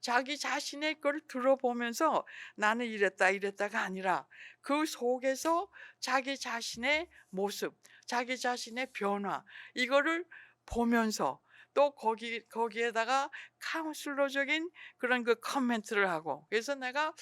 자기 자신의 걸 들어보면서 나는 이랬다 이랬다가 아니라 그 속에서 자기 자신의 모습, 자기 자신의 변화 이거를 보면서 또 거기에다가 카운슬러적인 그런 그 코멘트를 하고 그래서 내가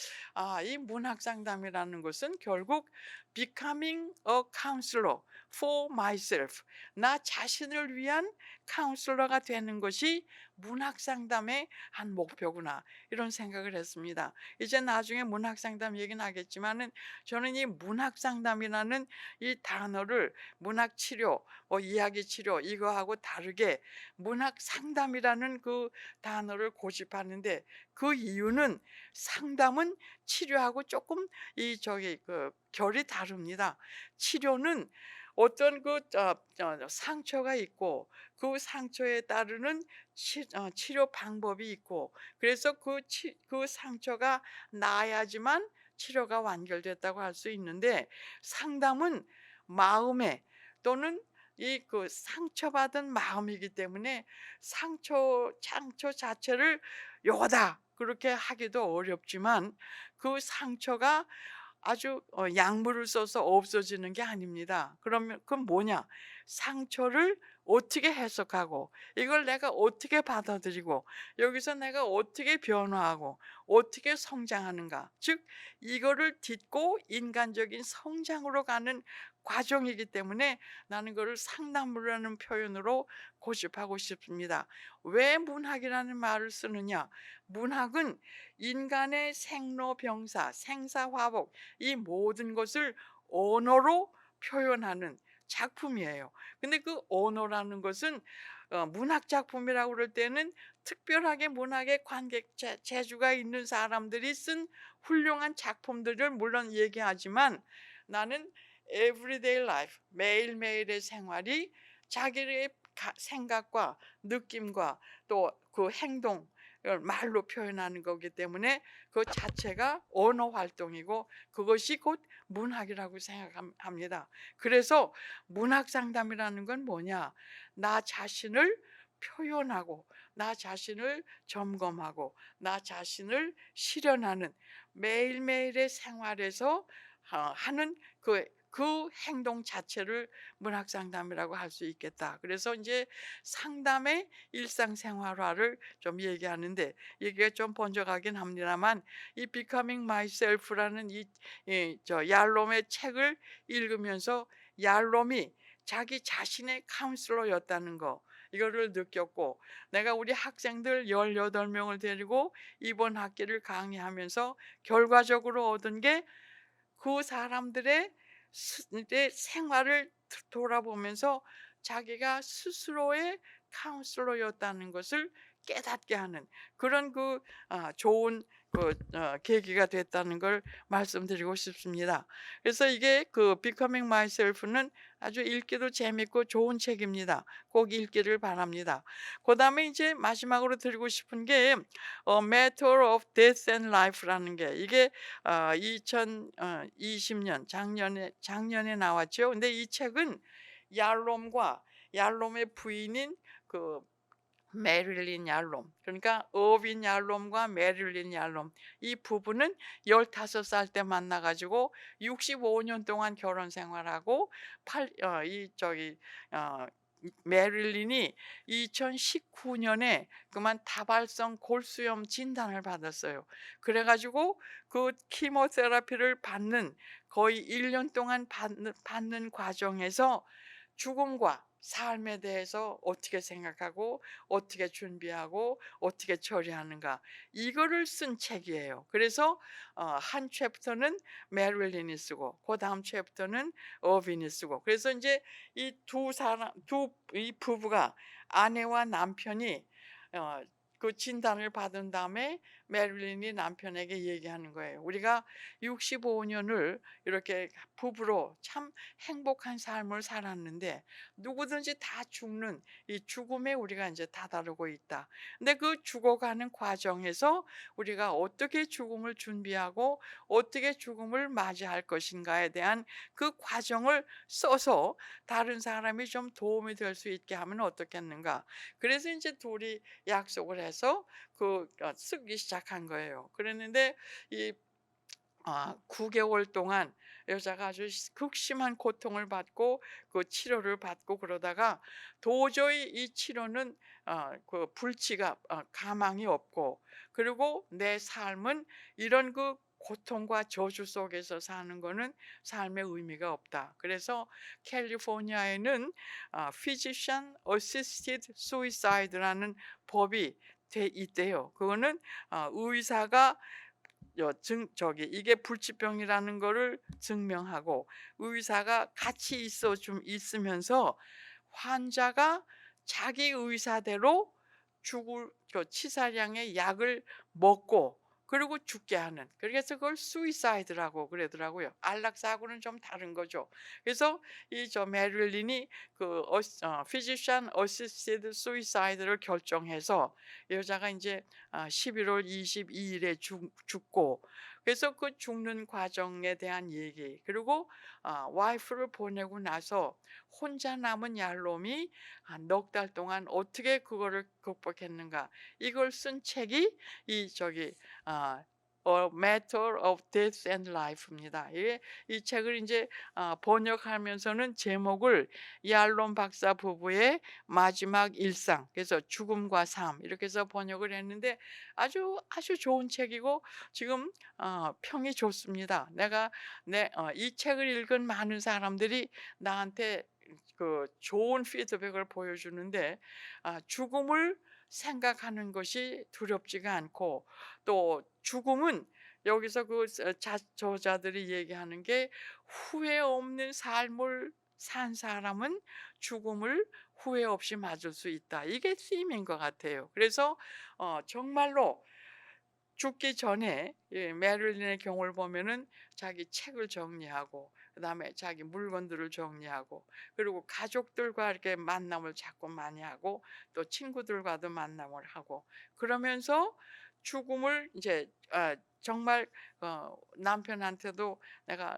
이 문학 상담이라는 것은 결국 becoming a counselor for myself 나 자신을 위한 카운슬러가 되는 것이 문학 상담의 한 목표구나 이런 생각을 했습니다. 이제 나중에 문학 상담 얘기는 하겠지만은 저는 이 문학 상담이라는 이 단어를 문학 치료, 이야기 치료 이거하고 다르게 문학 상담이라는 그 단어를 고집하는데 그 이유는 상담은 치료하고 조금 그 결이 다릅니다. 치료는 어떤 상처가 있고 그 상처에 따르는 치료 방법이 있고 그래서 그 상처가 나아야지만 치료가 완결됐다고 할 수 있는데 상담은 마음에 또는 그 상처받은 마음이기 때문에 상처 자체를 요거다 그렇게 하기도 어렵지만 그 상처가 아주 약물을 써서 없어지는 게 아닙니다. 그러면 그건 뭐냐? 상처를 어떻게 해석하고 이걸 내가 어떻게 받아들이고 여기서 내가 어떻게 변화하고 어떻게 성장하는가. 즉 이거를 딛고 인간적인 성장으로 가는 과정이기 때문에 나는 그걸 상담이라는 표현으로 고집하고 싶습니다. 왜 문학이라는 말을 쓰느냐? 문학은 인간의 생로병사, 생사화복 이 모든 것을 언어로 표현하는 작품이에요. 근데 그 언어라는 것은 문학 작품이라고 그럴 때는 특별하게 문학에 재주가 있는 사람들이 쓴 훌륭한 작품들을 물론 얘기하지만 나는 everyday life, 매일매일의 생활이 자기의 생각과 느낌과 또 그 행동 을 말로 표현하는 거기 때문에 그 자체가 언어 활동이고 그것이 곧 문학이라고 생각합니다. 그래서 문학 상담이라는 건 뭐냐? 나 자신을 표현하고 나 자신을 점검하고 나 자신을 실현하는 매일매일의 생활에서 하는 그 행동 자체를 문학 상담이라고 할 수 있겠다. 그래서 이제 상담의 일상생활화를 좀 얘기하는데 얘기가 좀 번쩍하긴 합니다만 이 Becoming Myself라는 얄롬의 책을 읽으면서 얄롬이 자기 자신의 카운슬러였다는 거 이거를 느꼈고 내가 우리 학생들 18명을 데리고 이번 학기를 강의하면서 결과적으로 얻은 게 그 사람들의 이제 생활을 돌아보면서 자기가 스스로의 카운슬러였다는 것을 깨닫게 하는 그런 좋은 계기가 됐다는 걸 말씀드리고 싶습니다. 그래서 이게 그 Becoming Myself는 아주 읽기도 재밌고 좋은 책입니다. 꼭 읽기를 바랍니다. 그다음에 이제 마지막으로 드리고 싶은 게 Matter of Death and Life라는 게 이게 2020년 작년에 나왔죠. 근데 이 책은 얄롬과 얄롬의 부인인 그 메릴린 얄롬 그러니까 어빈 얄롬과 메릴린 얄롬 이 부부는 15살 때 만나 가지고 65년 동안 결혼 생활하고 팔 어 이 저기 어 메릴린이 2019년에 그만 다발성 골수염 진단을 받았어요. 그래 가지고 그 키모테라피를 받는 거의 1년 동안 받는 과정에서 죽음과 삶에 대해서 어떻게 생각하고 어떻게 준비하고 어떻게 처리하는가 이거를 쓴 책이에요. 그래서 한 챕터는 메릴린이 쓰고 그다음 챕터는 어빈이 쓰고 그래서 이제 이 두 사람 두 이 부부가 아내와 남편이 어 그 진단을 받은 다음에 메릴린이 남편에게 얘기하는 거예요. "우리가 65 년을 이렇게 부부로 참 행복한 삶을 살았는데 누구든지 다 죽는 이 죽음에 우리가 이제 다다르고 있다. 근데 그 죽어가는 과정에서 우리가 어떻게 죽음을 준비하고 어떻게 죽음을 맞이할 것인가에 대한 그 과정을 써서 다른 사람이 좀 도움이 될 수 있게 하면 어떻겠는가." 그래서 이제 둘이 약속을 해서 쓰기 시작한 거예요. 그랬는데 이 9개월 동안 여자가 아주 극심한 고통을 받고 그 치료를 받고 그러다가 도저히 이 치료는 그 불치가 가망이 없고, 그리고 내 삶은 이런 그 고통과 저주 속에서 사는 거는 삶의 의미가 없다. 그래서 캘리포니아에는 Physician Assisted Suicide라는 법이 있대요. 그거는 의사가 이게 불치병이라는 거를 증명하고 의사가 같이 있으면서 환자가 자기 의사대로 죽을 치사량의 약을 먹고 그리고 죽게 하는, 그래서 그걸 수이사이드라고 그러더라고요. 안락사하고는 좀 다른 거죠. 그래서 이 메릴린이 Physician Assisted Suicide를 결정해서 여자가 이제 11월 22일에 죽고, 그래서 그 죽는 과정에 대한 얘기, 그리고 와이프를 보내고 나서 혼자 남은 얄롬이 넉 달 동안 어떻게 그거를 극복했는가, 이걸 쓴 책이 이 A Matter of Death and Life입니다. 이 책을 이제 번역하면서는 제목을 얄롬 박사 부부의 마지막 일상, 그래서 죽음과 삶 이렇게 해서 번역을 했는데 아주 아주 좋은 책이고 지금 평이 좋습니다. 이 책을 읽은 많은 사람들이 나한테 그 좋은 피드백을 보여주는데, 죽음을 생각하는 것이 두렵지가 않고, 또 죽음은 여기서 저자들이 얘기하는 게 후회 없는 삶을 산 사람은 죽음을 후회 없이 맞을 수 있다. 이게 쓰임인 것 같아요. 그래서 정말로 죽기 전에 메릴린의 경우를 보면은 자기 책을 정리하고 그다음에 자기 물건들을 정리하고 그리고 가족들과 이렇게 만남을 자꾸 많이 하고 또 친구들과도 만남을 하고 그러면서 죽음을 이제 정말 남편한테도 내가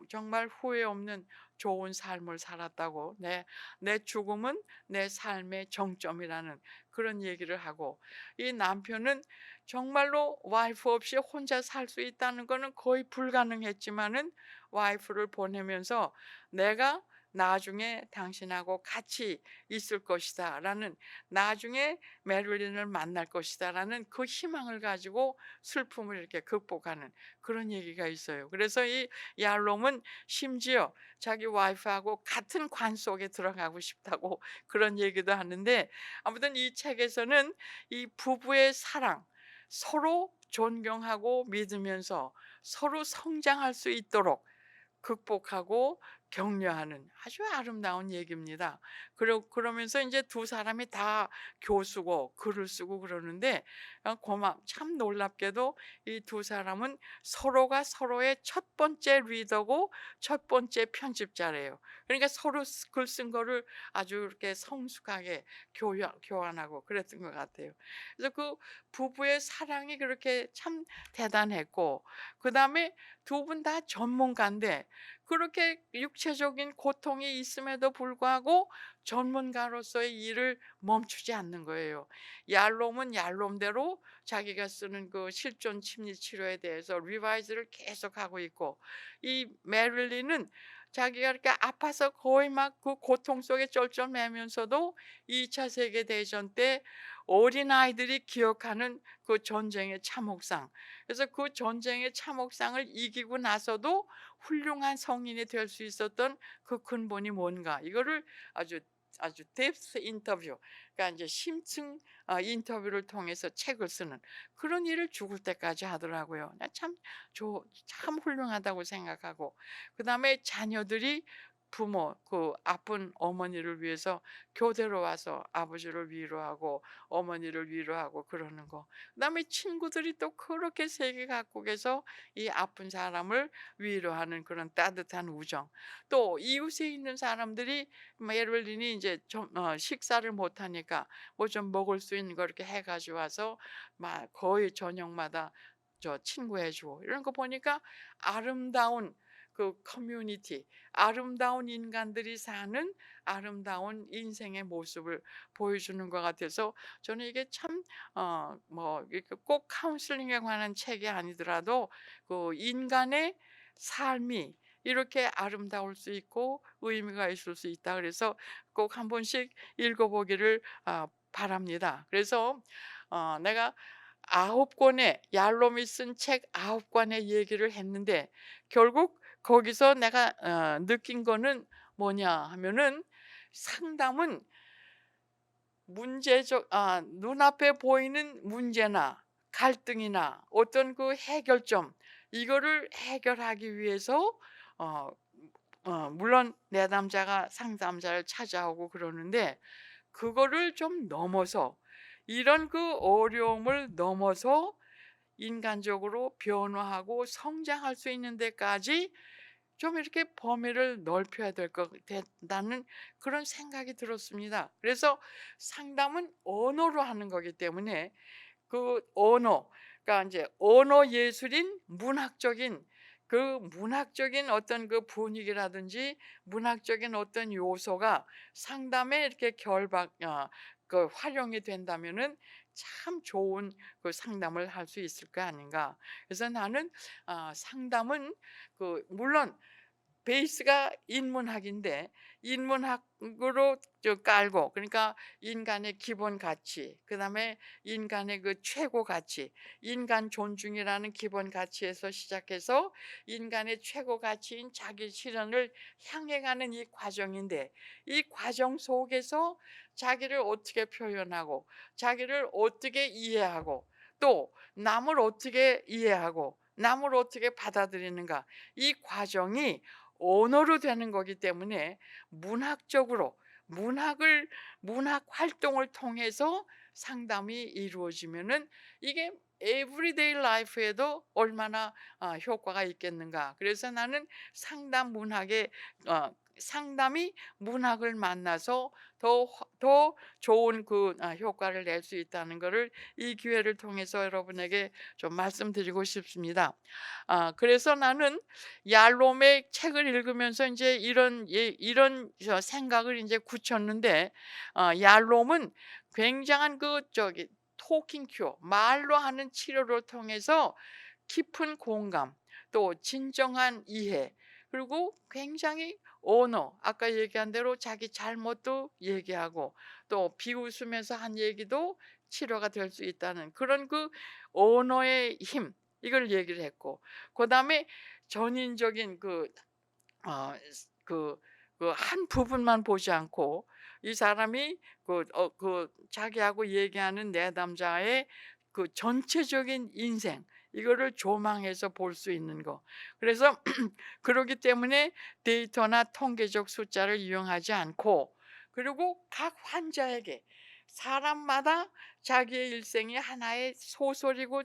정말 후회 없는 좋은 삶을 살았다고, 내 죽음은 내 삶의 정점이라는 그런 얘기를 하고, 이 남편은 정말로 와이프 없이 혼자 살 수 있다는 거는 거의 불가능했지만은 와이프를 보내면서 내가 나중에 당신하고 같이 있을 것이다라는, 나중에 메릴린을 만날 것이다라는 그 희망을 가지고 슬픔을 이렇게 극복하는 그런 얘기가 있어요. 그래서 이 얄롬은 심지어 자기 와이프하고 같은 관 속에 들어가고 싶다고 그런 얘기도 하는데, 아무튼 이 책에서는 이 부부의 사랑, 서로 존경하고 믿으면서 서로 성장할 수 있도록 극복하고 격려하는 아주 아름다운 얘기입니다. 그러면서 이제 두 사람이 다 교수고 글을 쓰고 그러는데, 참 놀랍게도 이 두 사람은 서로가 서로의 첫 번째 리더고 첫 번째 편집자래요. 그러니까 서로 글 쓴 거를 아주 이렇게 성숙하게 교환하고 그랬던 것 같아요. 그래서 그 부부의 사랑이 그렇게 참 대단했고, 그다음에 두 분 다 전문가인데 그렇게 육체적인 고통이 있음에도 불구하고 전문가로서의 일을 멈추지 않는 거예요. 얄롬은 얄롬대로 자기가 쓰는 그 실존 심리 치료에 대해서 리바이즈를 계속하고 있고, 이 메릴린은 자기가 이렇게 아파서 거의 막 그 고통 속에 쩔쩔매면서도 2차 세계 대전 때 어린아이들이 기억하는 그 전쟁의 참혹상, 그래서 그 전쟁의 참혹상을 이기고 나서도 훌륭한 성인이 될 수 있었던 그 근본이 뭔가, 이거를 아주 아주 뎁스 인터뷰, 그러니까 이제 심층 인터뷰를 통해서 책을 쓰는 그런 일을 죽을 때까지 하더라고요. 참 훌륭하다고 생각하고, 그다음에 자녀들이 부모, 그 아픈 어머니를 위해서 교대로 와서 아버지를 위로하고 어머니를 위로하고 그러는 거. 그다음에 친구들이 또 그렇게 세계 각국에서 이 아픈 사람을 위로하는 그런 따뜻한 우정. 또 이웃에 있는 사람들이 메를린이 이제 좀 식사를 못 하니까 뭐 좀 먹을 수 있는 거 이렇게 해 가지고 와서 막 거의 저녁마다 친구해 주고 이런 거 보니까 아름다운 그 커뮤니티, 아름다운 인간들이 사는 아름다운 인생의 모습을 보여주는 것 같아서 저는 이게 참 뭐 이렇게 꼭 카운슬링에 관한 책이 아니더라도 그 인간의 삶이 이렇게 아름다울 수 있고 의미가 있을 수 있다. 그래서 꼭 한 번씩 읽어보기를 바랍니다. 그래서 내가 9권의 얄롬이 쓴 책 9권의 얘기를 했는데 결국 거기서 내가 느낀 거는 뭐냐 하면은 상담은 문제적 눈앞에 보이는 문제나 갈등이나 어떤 그 해결점 이거를 해결하기 위해서 어 물론 내담자가 상담자를 찾아오고 그러는데 그거를 좀 넘어서 이런 그 어려움을 넘어서 인간적으로 변화하고 성장할 수 있는 데까지 좀 이렇게 범위를 넓혀야 될 것 된다는 그런 생각이 들었습니다. 그래서 상담은 언어로 하는 거기 때문에 그 언어, 그러니까 이제 언어 예술인 문학적인 그 문학적인 어떤 그 분위기라든지 문학적인 어떤 요소가 상담에 이렇게 그 활용이 된다면은 참 좋은 그 상담을 할 수 있을 거 아닌가. 그래서 나는 상담은 그 물론 베이스가 인문학인데 인문학으로 깔고 그러니까 인간의 기본 가치, 그다음에 인간의 그 최고 가치, 인간 존중이라는 기본 가치에서 시작해서 인간의 최고 가치인 자기 실현을 향해 가는 이 과정인데 이 과정 속에서 자기를 어떻게 표현하고 자기를 어떻게 이해하고 또 남을 어떻게 이해하고 남을 어떻게 받아들이는가 이 과정이 언어로 되는 거기 때문에 문학적으로 문학 활동을 통해서 상담이 이루어지면은 이게 에브리데이 라이프에도 얼마나 효과가 있겠는가. 그래서 나는 상담 문학의 상담이 문학을 만나서 더 좋은 그 효과를 낼 수 있다는 것을 이 기회를 통해서 여러분에게 좀 말씀드리고 싶습니다. 그래서 나는 얄롬의 책을 읽으면서 이제 이런 생각을 이제 굳혔는데 얄롬은 굉장한 그 토킹 큐어 말로 하는 치료를 통해서 깊은 공감 또 진정한 이해 그리고 굉장히 언어 아까 얘기한 대로 자기 잘못도 얘기하고 또 비웃으면서 한 얘기도 치료가 될 수 있다는 그런 그 언어의 힘 이걸 얘기를 했고 그다음에 전인적인 그 한 부분만 보지 않고 이 사람이 자기하고 얘기하는 내담자의 그 전체적인 인생 이거를 조망해서 볼 수 있는 거. 그래서 그러기 때문에 데이터나 통계적 숫자를 이용하지 않고 그리고 각 환자에게 사람마다 자기의 일생이 하나의 소설이고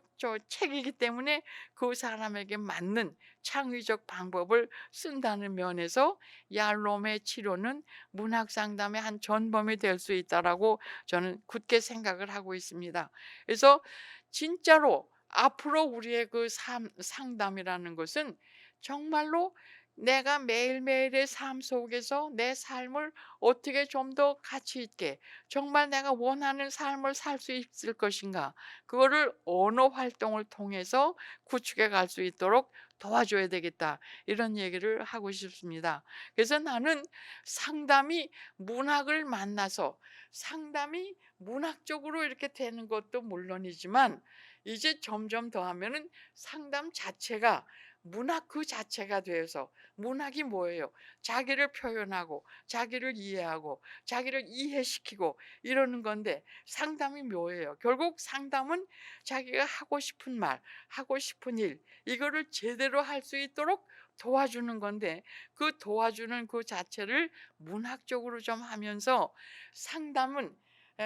책이기 때문에 그 사람에게 맞는 창의적 방법을 쓴다는 면에서 얄롬의 치료는 문학 상담의 한 전범이 될 수 있다라고 저는 굳게 생각을 하고 있습니다. 그래서 진짜로 앞으로 우리의 그 상담이라는 것은 정말로 내가 매일매일의 삶 속에서 내 삶을 어떻게 좀 더 가치 있게 정말 내가 원하는 삶을 살 수 있을 것인가 그거를 언어 활동을 통해서 구축해 갈 수 있도록 도와줘야 되겠다 이런 얘기를 하고 싶습니다. 그래서 나는 상담이 문학을 만나서 상담이 문학적으로 이렇게 되는 것도 물론이지만 이제 점점 더 하면은 상담 자체가 문학 그 자체가 되어서 문학이 뭐예요? 자기를 표현하고 자기를 이해하고 자기를 이해시키고 이러는 건데 상담이 뭐예요? 결국 상담은 자기가 하고 싶은 말, 하고 싶은 일 이거를 제대로 할 수 있도록 도와주는 건데 그 도와주는 그 자체를 문학적으로 좀 하면서 상담은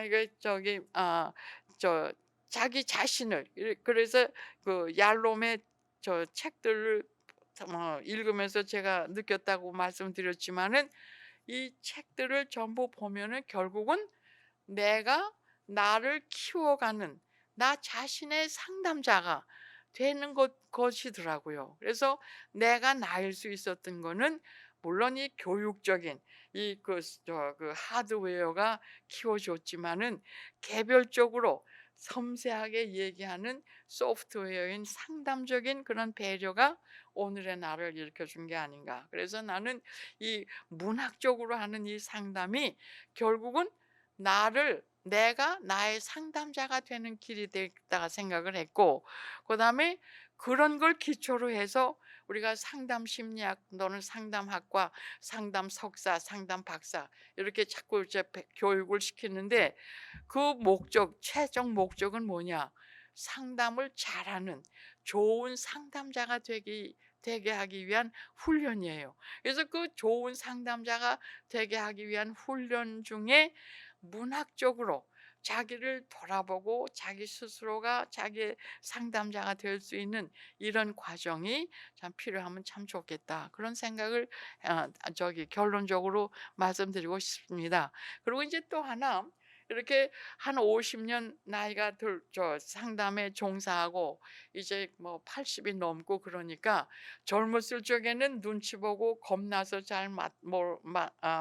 이게 저기 저 자기 자신을 그래서 그 얄롬의 저 책들을 읽으면서 제가 느꼈다고 말씀드렸지만은 이 책들을 전부 보면은 결국은 내가 나를 키워가는 나 자신의 상담자가 되는 것이더라고요. 그래서 내가 나일 수 있었던 거는 물론 이 교육적인 그 하드웨어가 키워줬지만은 개별적으로 섬세하게 얘기하는 소프트웨어인 상담적인 그런 배려가 오늘의 나를 일으켜 준 게 아닌가. 그래서 나는 이 문학적으로 하는 이 상담이 결국은 나를 내가 나의 상담자가 되는 길이 되겠다 생각을 했고 그다음에 그런 걸 기초로 해서 우리가 상담 심리학 또는 상담학과 상담 석사, 상담 박사 이렇게 자꾸 이제 교육을 시키는데 그 목적, 최종 목적은 뭐냐? 상담을 잘하는 좋은 상담자가 되게 하기 위한 훈련이에요. 그래서 그 좋은 상담자가 되게 하기 위한 훈련 중에 문학적으로 자기를 돌아보고 자기 스스로가 자기의 상담자가 될 수 있는 이런 과정이 참 필요하면 참 좋겠다. 그런 생각을 결론적으로 말씀드리고 싶습니다. 그리고 이제 또 하나 이렇게 한 50년 나이가 저 상담에 종사하고 이제 뭐 80이 넘고 그러니까 젊었을 적에는 눈치 보고 겁나서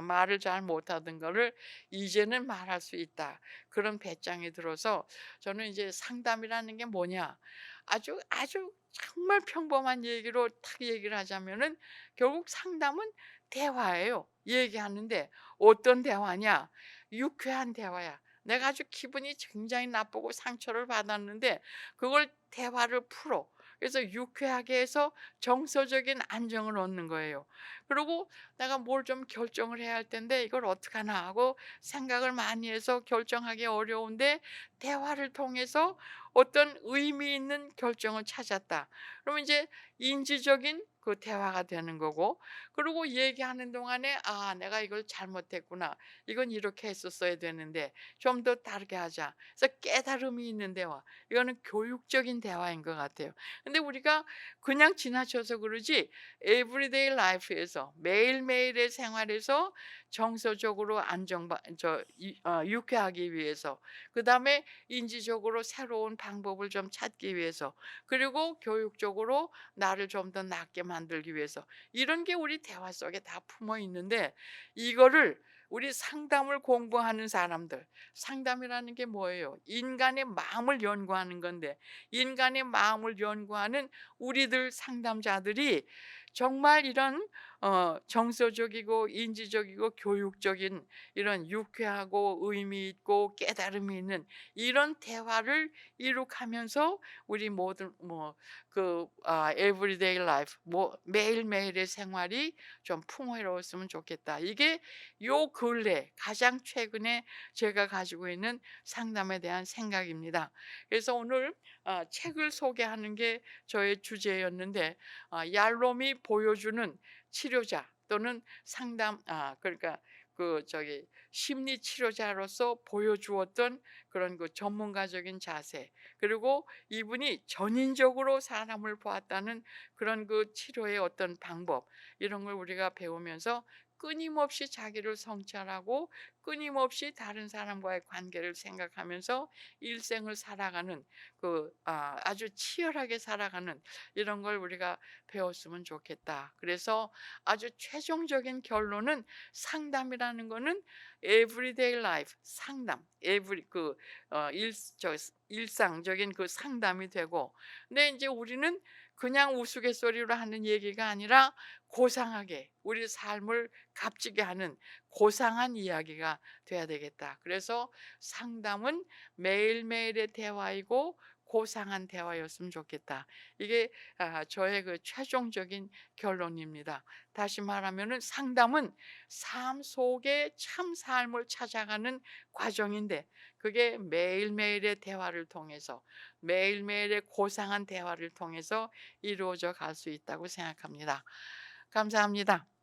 말을 잘 못하던 거를 이제는 말할 수 있다. 그런 배짱이 들어서 저는 이제 상담이라는 게 뭐냐? 아주 아주 정말 평범한 얘기로 딱 얘기를 하자면은 결국 상담은 대화예요. 얘기하는데 어떤 대화냐? 유쾌한 대화야. 내가 아주 기분이 굉장히 나쁘고 상처를 받았는데 그걸 대화를 풀어. 그래서 유쾌하게 해서 정서적인 안정을 얻는 거예요. 그리고 내가 뭘 좀 결정을 해야 할 텐데 이걸 어떡하나 하고 생각을 많이 해서 결정하기 어려운데 대화를 통해서 어떤 의미 있는 결정을 찾았다. 그러면 이제 인지적인 그 대화가 되는 거고 그리고 얘기하는 동안에 내가 이걸 잘못했구나. 이건 이렇게 했었어야 되는데 좀 더 다르게 하자. 그래서 깨달음이 있는 대화. 이거는 교육적인 대화인 것 같아요. 근데 우리가 그냥 지나쳐서 그러지 에브리데이 라이프에서 매일매일의 생활에서 정서적으로 유쾌하기 위해서 그다음에 인지적으로 새로운 방법을 좀 찾기 위해서 그리고 교육적으로 나를 좀 더 낫게 만들기 위해서 이런 게 우리 대화 속에 다 품어 있는데 이거를 우리 상담을 공부하는 사람들 상담이라는 게 뭐예요? 인간의 마음을 연구하는 건데 인간의 마음을 연구하는 우리들 상담자들이 정말 이런 정서적이고 인지적이고 교육적인 이런 유쾌하고 의미 있고 깨달음이 있는 이런 대화를 이룩하면서 우리 모든 에브리데이 라이프 매일매일의 생활이 좀 풍요로웠으면 좋겠다. 이게 요 근래 가장 최근에 제가 가지고 있는 상담에 대한 생각입니다. 그래서 오늘 책을 소개하는 게 저의 주제였는데 얄롬이 보여주는 치료자 또는 그러니까 심리 치료자로서 보여주었던 그런 그 전문가적인 자세 그리고 이분이 전인적으로 사람을 보았다는 그런 그 치료의 어떤 방법 이런 걸 우리가 배우면서 끊임없이 자기를 성찰하고 끊임없이 다른 사람과의 관계를 생각하면서 일생을 살아가는 아주 치열하게 살아가는 이런 걸 우리가 배웠으면 좋겠다. 그래서 아주 최종적인 결론은 상담이라는 거는 everyday life 상담, 일상적인 그 상담이 되고, 근데 이제 우리는 그냥 우스갯소리로 하는 얘기가 아니라 고상하게 우리 삶을 값지게 하는 고상한 이야기가 돼야 되겠다. 그래서 상담은 매일매일의 대화이고 고상한 대화였으면 좋겠다. 이게 저의 그 최종적인 결론입니다. 다시 말하면은 상담은 삶 속의 참 삶을 찾아가는 과정인데 그게 매일매일의 대화를 통해서 매일매일의 고상한 대화를 통해서 이루어져 갈 수 있다고 생각합니다. 감사합니다.